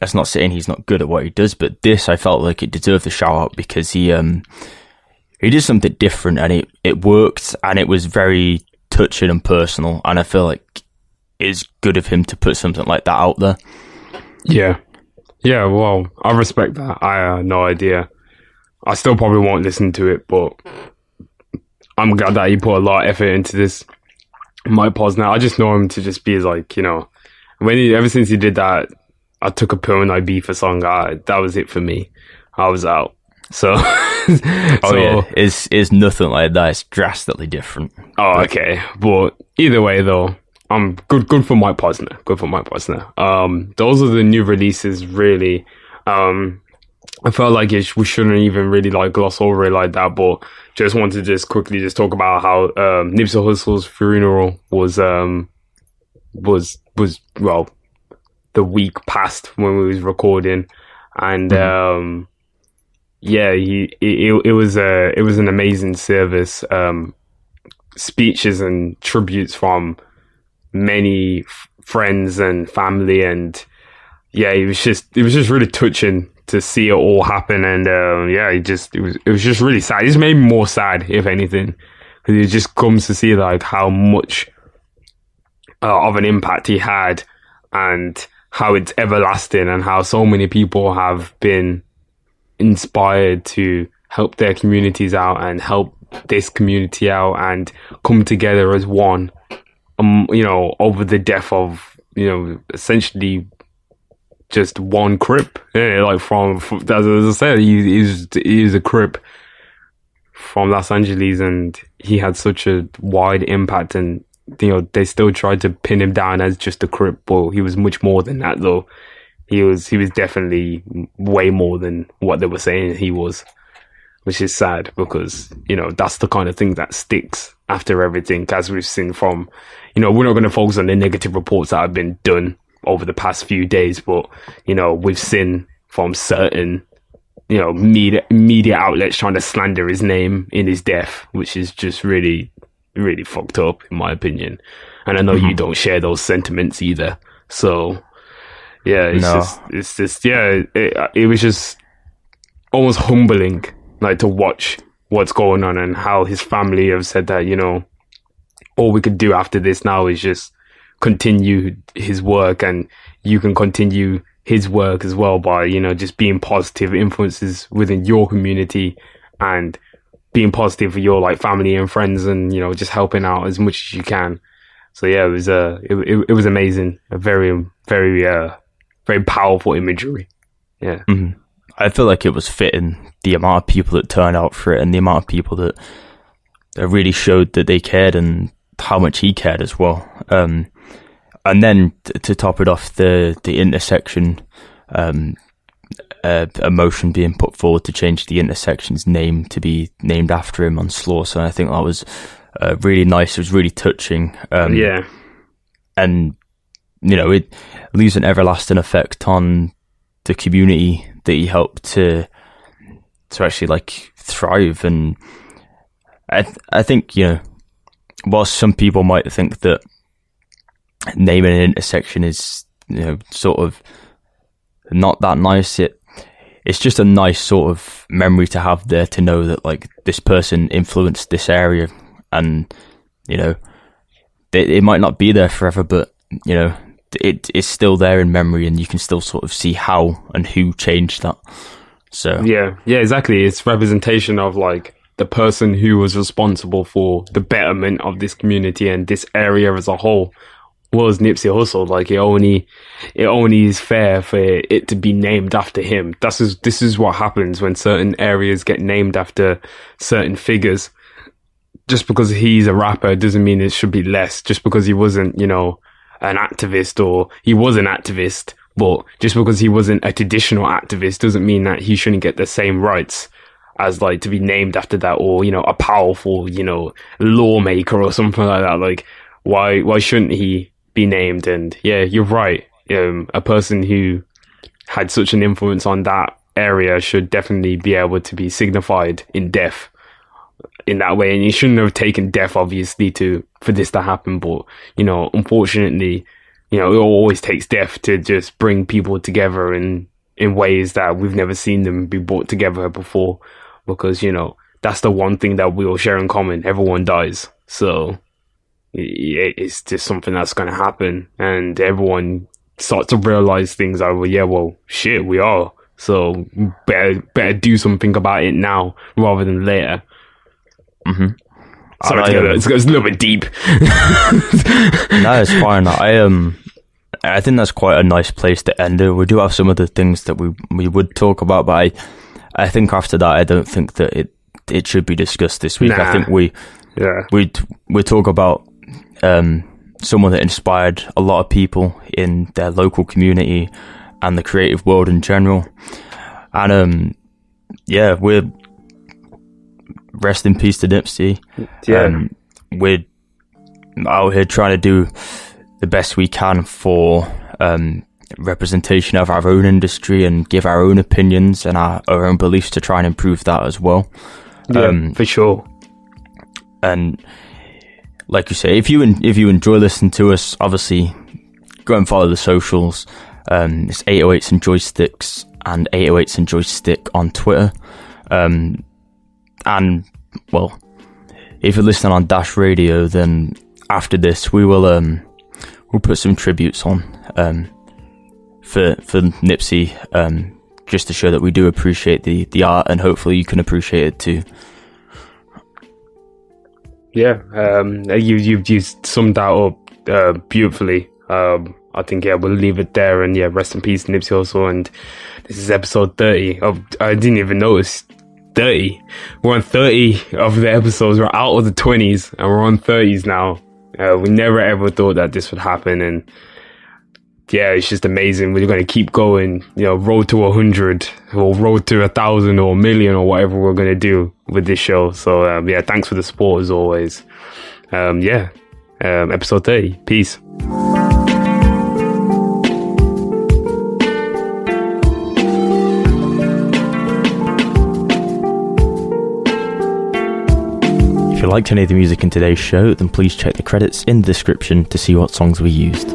that's not saying he's not good at what he does. But this, I felt like it deserved a shout out, because he did something different, and it worked, and it was very touching and personal, and I feel like it's good of him to put something like that out there. Yeah, well, I respect that. I had no idea. I still probably won't listen to it, but I'm glad that he put a lot of effort into this. Mike Posner, I just know him to just be like, you know, ever since he did that, I took a pill and I beef a song. That was it for me. I was out. So, yeah, it's nothing like that. It's drastically different. Okay, but either way though, good for Mike Posner. Good for Mike Posner. Those are the new releases, really. I felt like we shouldn't even really like gloss over it like that, but just want to just quickly just talk about how Nipsey Hussle's funeral was well, the week past when we was recording, and it was an amazing service. Speeches and tributes from many friends and family, and it was just really touching to see it all happen. And it was just really sad. It just made me more sad, if anything, because it just comes to see like how much of an impact he had, and how it's everlasting, and how so many people have been inspired to help their communities out and help this community out and come together as one, over the death of, essentially just one Crip. Like from as I said, he was a Crip from Los Angeles, and he had such a wide impact, and they still tried to pin him down as just a Crip, but he was much more than that, though. He was definitely way more than what they were saying he was, which is sad, because, that's the kind of thing that sticks after everything, as we've seen from, we're not going to focus on the negative reports that have been done over the past few days, but, we've seen from certain, media outlets trying to slander his name in his death, which is just really, really fucked up, in my opinion. And I know you don't share those sentiments either. So, it was just almost humbling, like, to watch what's going on, and how his family have said that, all we could do after this now is just continue his work, and you can continue his work as well by, just being positive influences within your community, and being positive for your like family and friends, and, just helping out as much as you can. So it was amazing. A very, very, very powerful imagery. Yeah. Mm-hmm. I feel like it was fitting, the amount of people that turned out for it, and the amount of people that really showed that they cared, and how much he cared as well. And then to top it off, the intersection, a motion being put forward to change the intersection's name to be named after him on Slaughter. And I think that was really nice. It was really touching. And, it leaves an everlasting effect on the community that he helped to actually like thrive. And I think, whilst some people might think that naming an intersection is, sort of not that nice, it's just a nice sort of memory to have there, to know that like this person influenced this area, and it might not be there forever, but it's still there in memory, and you can still sort of see how and who changed that. So yeah, exactly. It's representation of like the person who was responsible for the betterment of this community and this area as a whole was Nipsey Hussle. Like it only is fair for it to be named after him. This is what happens when certain areas get named after certain figures. Just because he's a rapper doesn't mean it should be less. Just because he wasn't, an activist, or he was an activist, but just because he wasn't a traditional activist doesn't mean that he shouldn't get the same rights as like to be named after that, or a powerful lawmaker or something like that. Like why shouldn't he be named? And yeah, you're right. A person who had such an influence on that area should definitely be able to be signified in death in that way. And you shouldn't have taken death, obviously, for this to happen. But unfortunately, it always takes death to just bring people together in ways that we've never seen them be brought together before. Because that's the one thing that we all share in common. Everyone dies, so it's just something that's going to happen, and everyone starts to realize things like, well, shit, we are. So better do something about it now rather than later. Mm-hmm. Sorry, it's a little bit deep. No, it's fine. I think that's quite a nice place to end it. We do have some other things that we would talk about, but I think after that, I don't think that it should be discussed this week. I think we talk about someone that inspired a lot of people in their local community and the creative world in general. And we're rest in peace to Nipsey. We're out here trying to do the best we can for representation of our own industry and give our own opinions and our own beliefs to try and improve that as well. For sure. And like you say, if you enjoy listening to us, obviously go and follow the socials. It's 808s and Joysticks and 808s and Joystick on Twitter. And well, if you're listening on Dash Radio, then after this we'll put some tributes on for Nipsey, just to show that we do appreciate the art, and hopefully you can appreciate it too. You summed that up beautifully. I think we'll leave it there, and rest in peace Nipsey also. And this is episode 30 of, I didn't even notice, 30. We're on 30 of the episodes. We're out of the 20s and we're on 30s now. We never ever thought that this would happen, and it's just amazing. We're going to keep going, road to 100 or road to 1,000 or 1,000,000 or whatever we're going to do with this show. So thanks for the support as always. Episode 30. Peace. If you liked any of the music in today's show, then please check the credits in the description to see what songs we used.